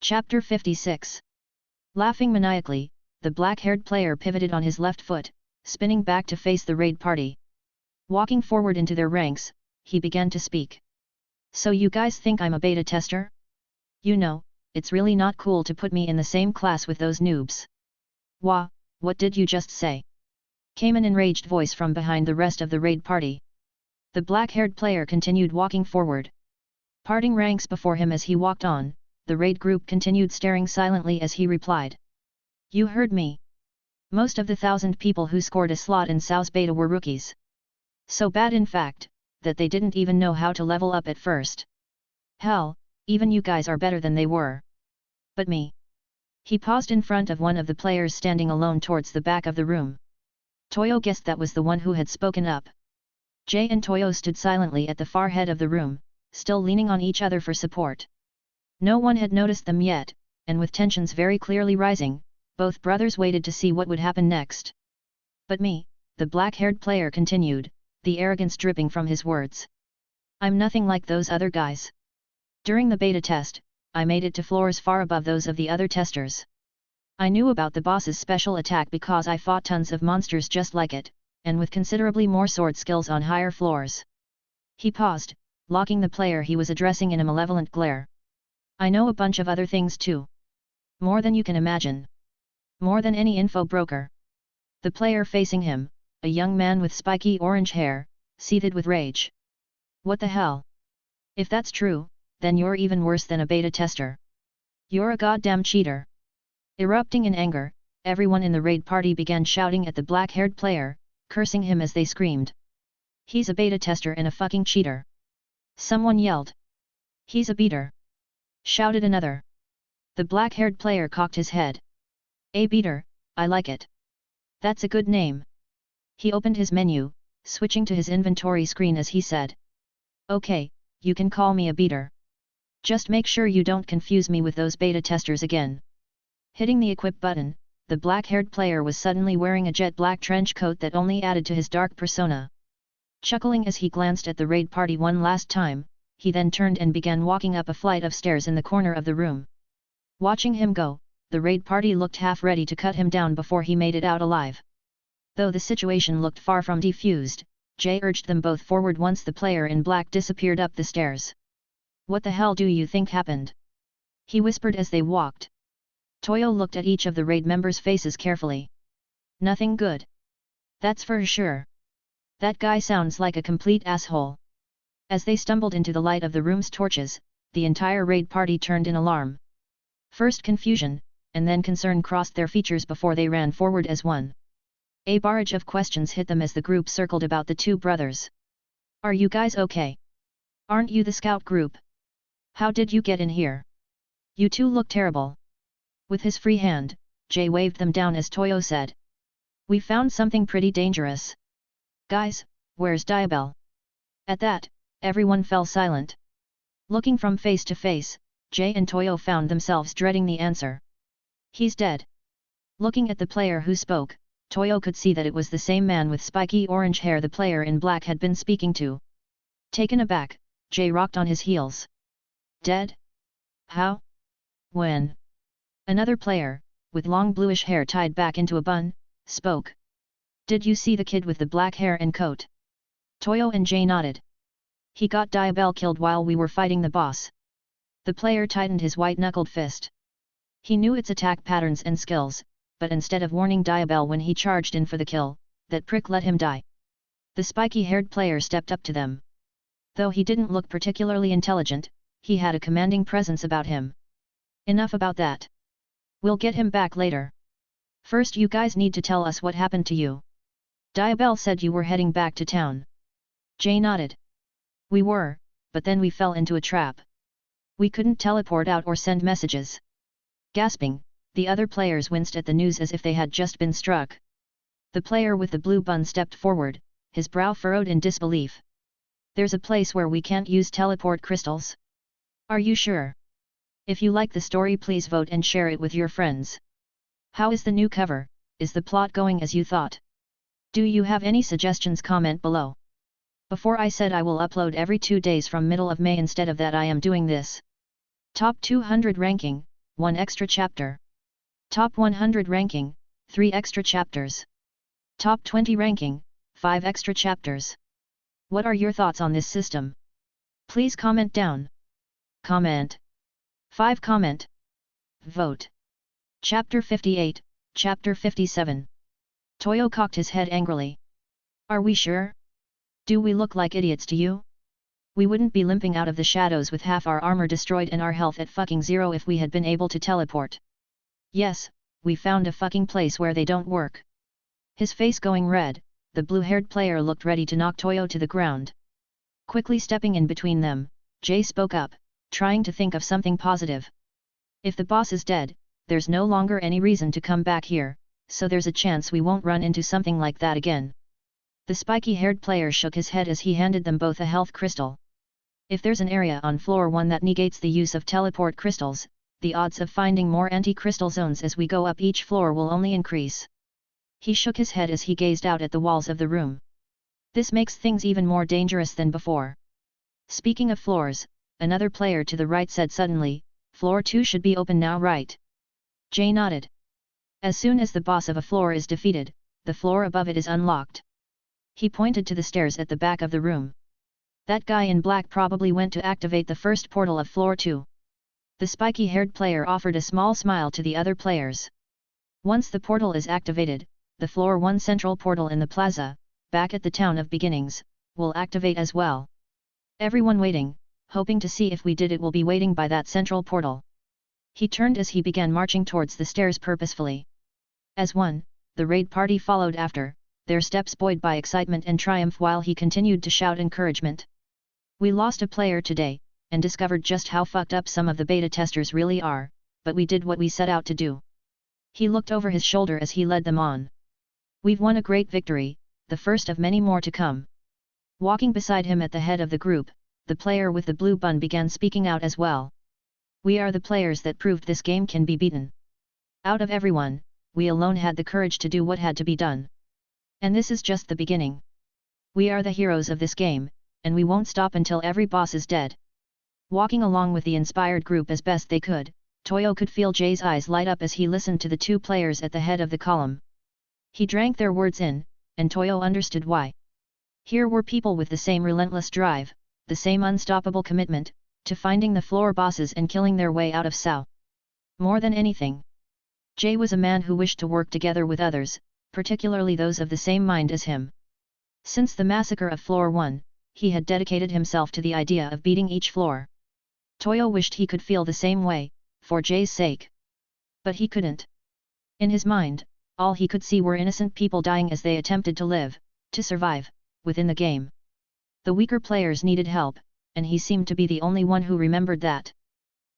Speaker 2: Chapter 56. Laughing maniacally, the black-haired player pivoted on his left foot, spinning back to face the raid party. Walking forward into their ranks, he began to speak. So you guys think I'm a beta tester? You know, it's really not cool to put me in the same class with those noobs. Wah, what did you just say? Came an enraged voice from behind the rest of the raid party. The black-haired player continued walking forward. Parting ranks before him as he walked on, the raid group continued staring silently as he replied. You heard me. Most of the 1,000 people who scored a slot in Sao's beta were rookies. So bad in fact, that they didn't even know how to level up at first. Hell, even you guys are better than they were. But me. He paused in front of one of the players standing alone towards the back of the room. Toyo guessed that was the one who had spoken up. Jay and Toyo stood silently at the far head of the room, still leaning on each other for support. No one had noticed them yet, and with tensions very clearly rising, both brothers waited to see what would happen next. But me, the black-haired player continued, the arrogance dripping from his words. I'm nothing like those other guys. During the beta test, I made it to floors far above those of the other testers. I knew about the boss's special attack because I fought tons of monsters just like it, and with considerably more sword skills on higher floors. He paused, locking the player he was addressing in a malevolent glare. I know a bunch of other things too. More than you can imagine. More than any info broker. The player facing him, a young man with spiky orange hair, seethed with rage. What the hell? If that's true, then you're even worse than a beta tester. You're a goddamn cheater. Erupting in anger, everyone in the raid party began shouting at the black-haired player, cursing him as they screamed. He's a beta tester and a fucking cheater. Someone yelled. He's a beater. Shouted another. The black-haired player cocked his head. A beater, I like it. That's a good name. He opened his menu, switching to his inventory screen as he said. Okay, you can call me a beater. Just make sure you don't confuse me with those beta testers again. Hitting the equip button, the black-haired player was suddenly wearing a jet black trench coat that only added to his dark persona. Chuckling as he glanced at the raid party one last time, he then turned and began walking up a flight of stairs in the corner of the room. Watching him go, the raid party looked half ready to cut him down before he made it out alive. Though the situation looked far from defused, Jay urged them both forward once the player in black disappeared up the stairs. What the hell do you think happened? He whispered as they walked. Toyo looked at each of the raid members' faces carefully. Nothing good. That's for sure. That guy sounds like a complete asshole. As they stumbled into the light of the room's torches, the entire raid party turned in alarm. First confusion, and then concern crossed their features before they ran forward as one. A barrage of questions hit them as the group circled about the two brothers. Are you guys okay? Aren't you the scout group? How did you get in here? You two look terrible. With his free hand, Jay waved them down as Toyo said. We found something pretty dangerous. Guys, where's Diabel? At that, everyone fell silent. Looking from face to face, Jay and Toyo found themselves dreading the answer. He's dead. Looking at the player who spoke, Toyo could see that it was the same man with spiky orange hair the player in black had been speaking to. Taken aback, Jay rocked on his heels. Dead? How? When? Another player, with long bluish hair tied back into a bun, spoke. Did you see the kid with the black hair and coat? Toyo and Jay nodded. He got Diabel killed while we were fighting the boss. The player tightened his white-knuckled fist. He knew its attack patterns and skills, but instead of warning Diabel when he charged in for the kill, that prick let him die. The spiky-haired player stepped up to them. Though he didn't look particularly intelligent, he had a commanding presence about him. Enough about that. We'll get him back later. First you guys need to tell us what happened to you. Diabelle said you were heading back to town. Jay nodded. We were, but then we fell into a trap. We couldn't teleport out or send messages. Gasping, the other players winced at the news as if they had just been struck. The player with the blue bun stepped forward, his brow furrowed in disbelief. There's a place where we can't use teleport crystals? Are you sure? If you like the story, please vote and share it with your friends. How is the new cover? Is the plot going as you thought? Do you have any suggestions? Comment below. Before I said I will upload every 2 days from middle of May, instead of that I am doing this. Top 200 ranking, 1 extra chapter. Top 100 ranking, 3 extra chapters. Top 20 ranking, 5 extra chapters. What are your thoughts on this system? Please comment down. Comment. 5 comment. Vote. Chapter 58, Chapter 57. Toyo cocked his head angrily. Are we sure? Do we look like idiots to you? We wouldn't be limping out of the shadows with half our armor destroyed and our health at fucking 0 if we had been able to teleport. Yes, we found a fucking place where they don't work. His face going red, the blue-haired player looked ready to knock Toyo to the ground. Quickly stepping in between them, Jay spoke up, trying to think of something positive. If the boss is dead, there's no longer any reason to come back here, so there's a chance we won't run into something like that again. The spiky-haired player shook his head as he handed them both a health crystal. If there's an area on floor 1 that negates the use of teleport crystals, the odds of finding more anti-crystal zones as we go up each floor will only increase. He shook his head as he gazed out at the walls of the room. This makes things even more dangerous than before. Speaking of floors, another player to the right said suddenly, floor 2 should be open now, right? Jay nodded. As soon as the boss of a floor is defeated, the floor above it is unlocked. He pointed to the stairs at the back of the room. That guy in black probably went to activate the first portal of floor 2. The spiky-haired player offered a small smile to the other players. Once the portal is activated, the floor 1 central portal in the plaza, back at the Town of Beginnings, will activate as well. Everyone waiting, hoping to see if we did it, will be waiting by that central portal. He turned as he began marching towards the stairs purposefully. As one, the raid party followed after, their steps buoyed by excitement and triumph while he continued to shout encouragement. We lost a player today, and discovered just how fucked up some of the beta testers really are, but we did what we set out to do. He looked over his shoulder as he led them on. We've won a great victory, the first of many more to come. Walking beside him at the head of the group, the player with the blue bun began speaking out as well. We are the players that proved this game can be beaten. Out of everyone, we alone had the courage to do what had to be done. And this is just the beginning. We are the heroes of this game, and we won't stop until every boss is dead. Walking along with the inspired group as best they could, Toyo could feel Jay's eyes light up as he listened to the 2 players at the head of the column. He drank their words in, and Toyo understood why. Here were people with the same relentless drive, the same unstoppable commitment, to finding the floor bosses and killing their way out of Sao. More than anything, Jay was a man who wished to work together with others, particularly those of the same mind as him. Since the massacre of floor 1, he had dedicated himself to the idea of beating each floor. Toyo wished he could feel the same way, for Jay's sake. But he couldn't. In his mind, all he could see were innocent people dying as they attempted to live, to survive, within the game. The weaker players needed help, and he seemed to be the only one who remembered that.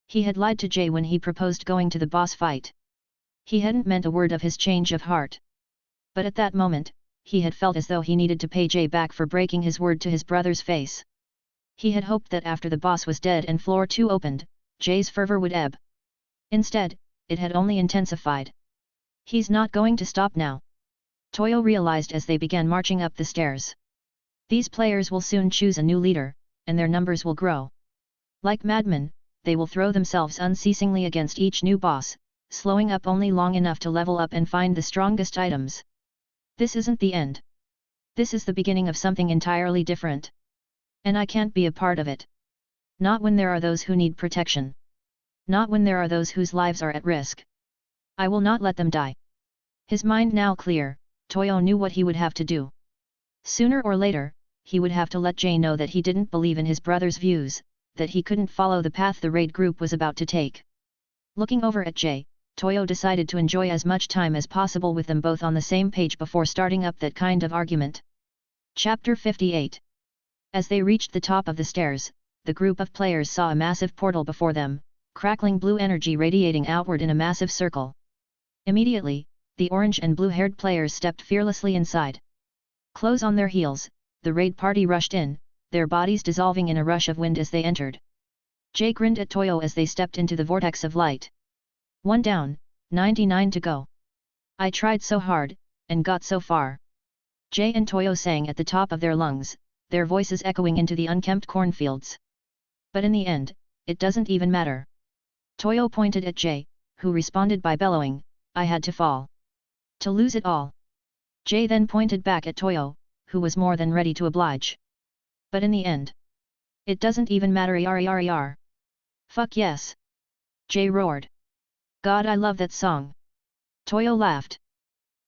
Speaker 2: He had lied to Jay when he proposed going to the boss fight. He hadn't meant a word of his change of heart. But at that moment, he had felt as though he needed to pay Jay back for breaking his word to his brother's face. He had hoped that after the boss was dead and floor 2 opened, Jay's fervor would ebb. Instead, it had only intensified. He's not going to stop now. Toyo realized as they began marching up the stairs. These players will soon choose a new leader, and their numbers will grow. Like madmen, they will throw themselves unceasingly against each new boss, slowing up only long enough to level up and find the strongest items. This isn't the end. This is the beginning of something entirely different. And I can't be a part of it. Not when there are those who need protection. Not when there are those whose lives are at risk. I will not let them die. His mind now clear, Toyo knew what he would have to do. Sooner or later, he would have to let Jay know that he didn't believe in his brother's views, that he couldn't follow the path the raid group was about to take. Looking over at Jay, Toyo decided to enjoy as much time as possible with them both on the same page before starting up that kind of argument. Chapter 58. As they reached the top of the stairs, the group of players saw a massive portal before them, crackling blue energy radiating outward in a massive circle. Immediately, the orange and blue-haired players stepped fearlessly inside. Close on their heels, the raid party rushed in, their bodies dissolving in a rush of wind as they entered. Jay grinned at Toyo as they stepped into the vortex of light. 1 down, 99 to go. I tried so hard, and got so far. Jay and Toyo sang at the top of their lungs, their voices echoing into the unkempt cornfields. But in the end, it doesn't even matter. Toyo pointed at Jay, who responded by bellowing, I had to fall. To lose it all. Jay then pointed back at Toyo, who was more than ready to oblige. But in the end, it doesn't even matter. Yar. Fuck yes. Jay roared. God, I love that song. Toyo laughed.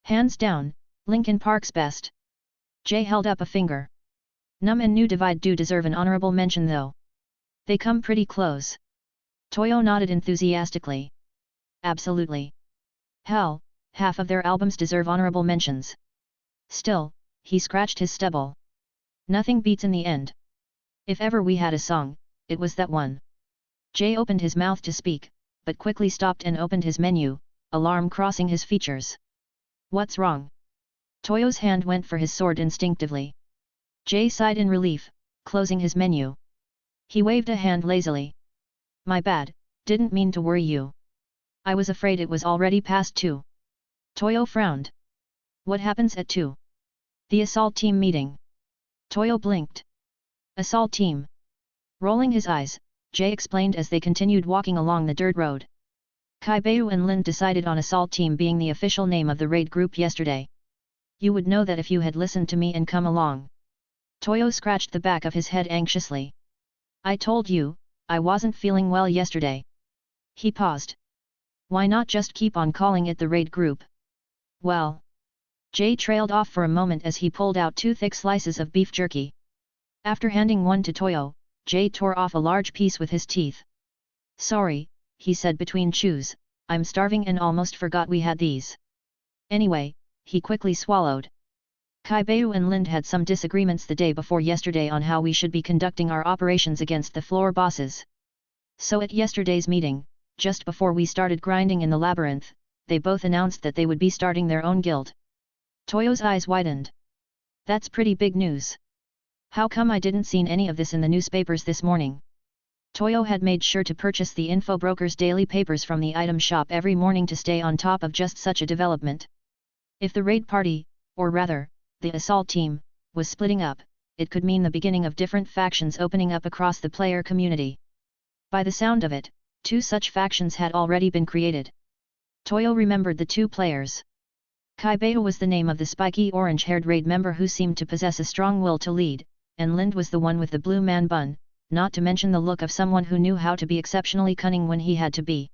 Speaker 2: Hands down, Linkin Park's best. Jay held up a finger. Numb and New Divide do deserve an honorable mention though. They come pretty close. Toyo nodded enthusiastically. Absolutely. Hell, half of their albums deserve honorable mentions. Still, he scratched his stubble. Nothing beats in the end. If ever we had a song, it was that one. Jay opened his mouth to speak, but quickly stopped and opened his menu, alarm crossing his features. What's wrong? Toyo's hand went for his sword instinctively. Jay sighed in relief, closing his menu. He waved a hand lazily. My bad, didn't mean to worry you. I was afraid it was already past 2. Toyo frowned. What happens at 2? The assault team meeting. Toyo blinked. Assault team. Rolling his eyes, Jay explained as they continued walking along the dirt road. Kaibayu and Lin decided on assault team being the official name of the raid group yesterday. You would know that if you had listened to me and come along. Toyo scratched the back of his head anxiously. I told you, I wasn't feeling well yesterday. He paused. Why not just keep on calling it the raid group? Well. Jay trailed off for a moment as he pulled out 2 thick slices of beef jerky. After handing one to Toyo, Jay tore off a large piece with his teeth. Sorry, he said between chews, I'm starving and almost forgot we had these. Anyway, he quickly swallowed. Kaibayu and Lind had some disagreements the day before yesterday on how we should be conducting our operations against the floor bosses. So at yesterday's meeting, just before we started grinding in the labyrinth, they both announced that they would be starting their own guild. Toyo's eyes widened. That's pretty big news. How come I didn't see any of this in the newspapers this morning? Toyo had made sure to purchase the info broker's daily papers from the item shop every morning to stay on top of just such a development. If the raid party, or rather, the assault team, was splitting up, it could mean the beginning of different factions opening up across the player community. By the sound of it, 2 such factions had already been created. Toyo remembered the 2 players. Kaibayu was the name of the spiky orange-haired raid member who seemed to possess a strong will to lead, and Lind was the one with the blue man bun, not to mention the look of someone who knew how to be exceptionally cunning when he had to be.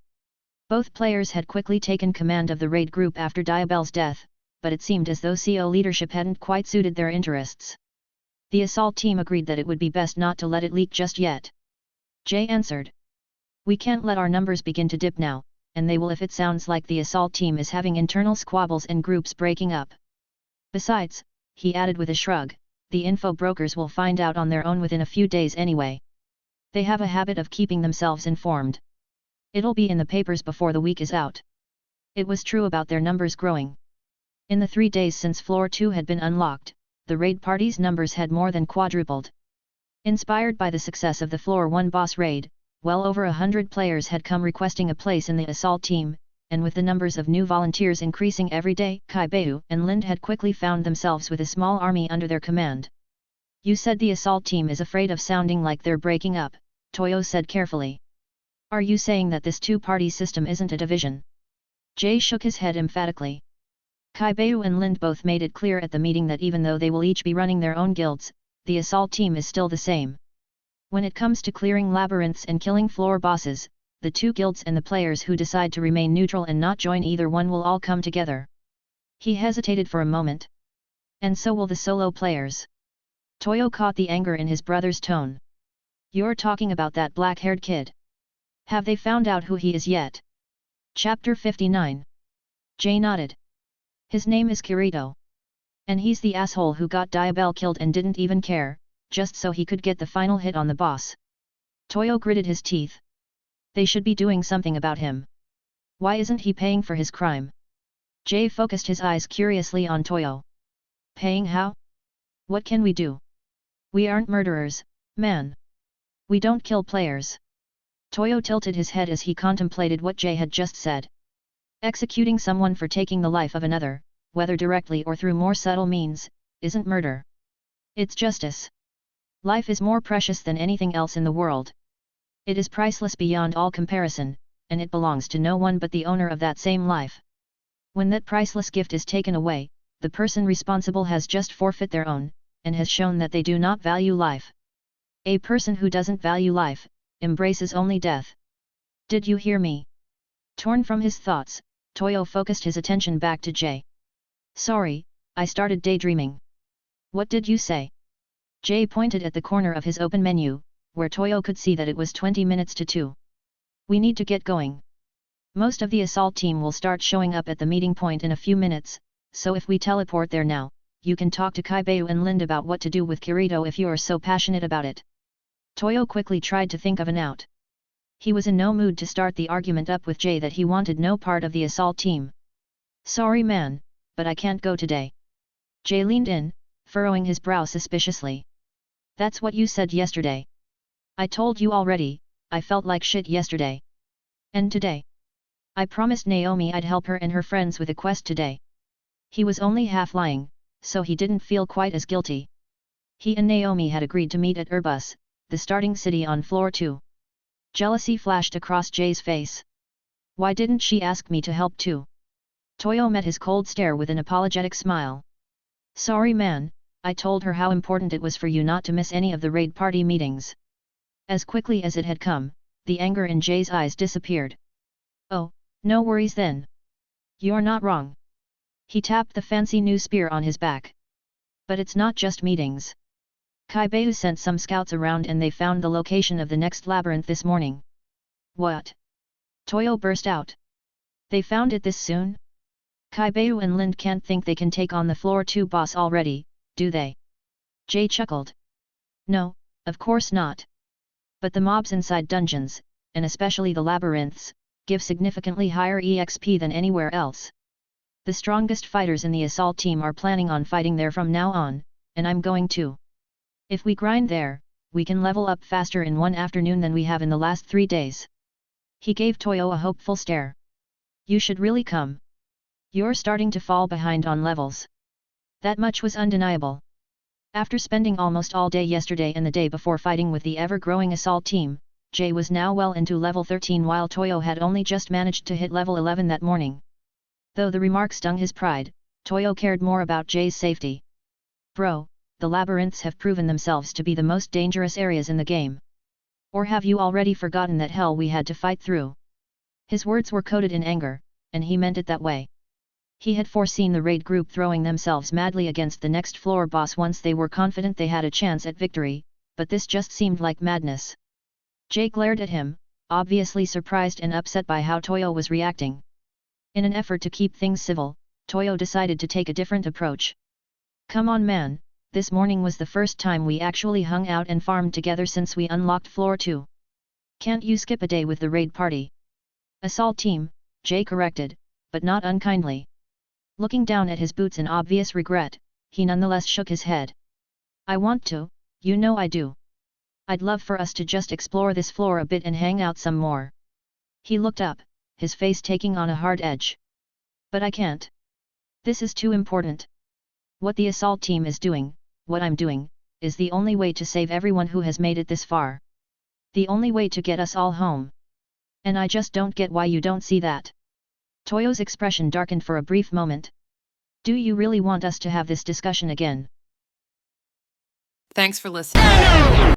Speaker 2: Both players had quickly taken command of the raid group after Diabelle's death, but it seemed as though CO leadership hadn't quite suited their interests. The assault team agreed that it would be best not to let it leak just yet. Jay answered. We can't let our numbers begin to dip now, and they will if it sounds like the assault team is having internal squabbles and groups breaking up. Besides, he added with a shrug, the info brokers will find out on their own within a few days anyway. They have a habit of keeping themselves informed. It'll be in the papers before the week is out. It was true about their numbers growing. In the 3 days since Floor 2 had been unlocked, the raid party's numbers had more than quadrupled. Inspired by the success of the Floor 1 boss raid, well over 100 players had come requesting a place in the assault team, and with the numbers of new volunteers increasing every day, Kaibayu and Lind had quickly found themselves with a small army under their command. You said the assault team is afraid of sounding like they're breaking up, Toyo said carefully. Are you saying that this 2-party system isn't a division? Jay shook his head emphatically. Kaibayu and Lind both made it clear at the meeting that even though they will each be running their own guilds, the assault team is still the same. When it comes to clearing labyrinths and killing floor bosses, the 2 guilds and the players who decide to remain neutral and not join either one will all come together. He hesitated for a moment. And so will the solo players. Toyo caught the anger in his brother's tone. You're talking about that black-haired kid. Have they found out who he is yet? Chapter 59. Jay nodded. His name is Kirito. And he's the asshole who got Diabell killed and didn't even care, just so he could get the final hit on the boss. Toyo gritted his teeth. They should be doing something about him. Why isn't he paying for his crime? Jay focused his eyes curiously on Toyo. Paying how? What can we do? We aren't murderers, man. We don't kill players. Toyo tilted his head as he contemplated what Jay had just said. Executing someone for taking the life of another, whether directly or through more subtle means, isn't murder. It's justice. Life is more precious than anything else in the world. It is priceless beyond all comparison, and it belongs to no one but the owner of that same life. When that priceless gift is taken away, the person responsible has just forfeit their own, and has shown that they do not value life. A person who doesn't value life, embraces only death. Did you hear me? Torn from his thoughts, Toyo focused his attention back to Jay. Sorry, I started daydreaming. What did you say? Jay pointed at the corner of his open menu, where Toyo could see that it was 20 minutes to 2. We need to get going. Most of the assault team will start showing up at the meeting point in a few minutes, so if we teleport there now, you can talk to Kaibayu and Lind about what to do with Kirito if you are so passionate about it. Toyo quickly tried to think of an out. He was in no mood to start the argument up with Jay that he wanted no part of the assault team. Sorry man, but I can't go today. Jay leaned in, furrowing his brow suspiciously. That's what you said yesterday. I told you already, I felt like shit yesterday. And today? I promised Naomi I'd help her and her friends with a quest today. He was only half lying, so he didn't feel quite as guilty. He and Naomi had agreed to meet at Urbus, the starting city on floor 2. Jealousy flashed across Jay's face. Why didn't she ask me to help too? Toyo met his cold stare with an apologetic smile. Sorry man, I told her how important it was for you not to miss any of the raid party meetings. As quickly as it had come, the anger in Jay's eyes disappeared. Oh, no worries then. You're not wrong. He tapped the fancy new spear on his back. But it's not just meetings. Kaibayu sent some scouts around and they found the location of the next labyrinth this morning. What? Toyo burst out. They found it this soon? Kaibayu and Lind can't think they can take on the floor 2 boss already, do they? Jay chuckled. No, of course not. But the mobs inside dungeons, and especially the labyrinths, give significantly higher EXP than anywhere else. The strongest fighters in the assault team are planning on fighting there from now on, and I'm going too. If we grind there, we can level up faster in one afternoon than we have in the last 3 days. He gave Toyo a hopeful stare. You should really come. You're starting to fall behind on levels. That much was undeniable. After spending almost all day yesterday and the day before fighting with the ever-growing assault team, Jay was now well into level 13 while Toyo had only just managed to hit level 11 that morning. Though the remark stung his pride, Toyo cared more about Jay's safety. Bro, the labyrinths have proven themselves to be the most dangerous areas in the game. Or have you already forgotten that hell we had to fight through? His words were coated in anger, and he meant it that way. He had foreseen the raid group throwing themselves madly against the next floor boss once they were confident they had a chance at victory, but this just seemed like madness. Jay glared at him, obviously surprised and upset by how Toyo was reacting. In an effort to keep things civil, Toyo decided to take a different approach. Come on man, this morning was the first time we actually hung out and farmed together since we unlocked floor 2. Can't you skip a day with the raid party? Assault team, Jay corrected, but not unkindly. Looking down at his boots in obvious regret, he nonetheless shook his head. I want to, you know I do. I'd love for us to just explore this floor a bit and hang out some more. He looked up, his face taking on a hard edge. But I can't. This is too important. What the assault team is doing, what I'm doing, is the only way to save everyone who has made it this far. The only way to get us all home. And I just don't get why you don't see that. Toyo's expression darkened for a brief moment. Do you really want us to have this discussion again?
Speaker 3: Thanks for listening.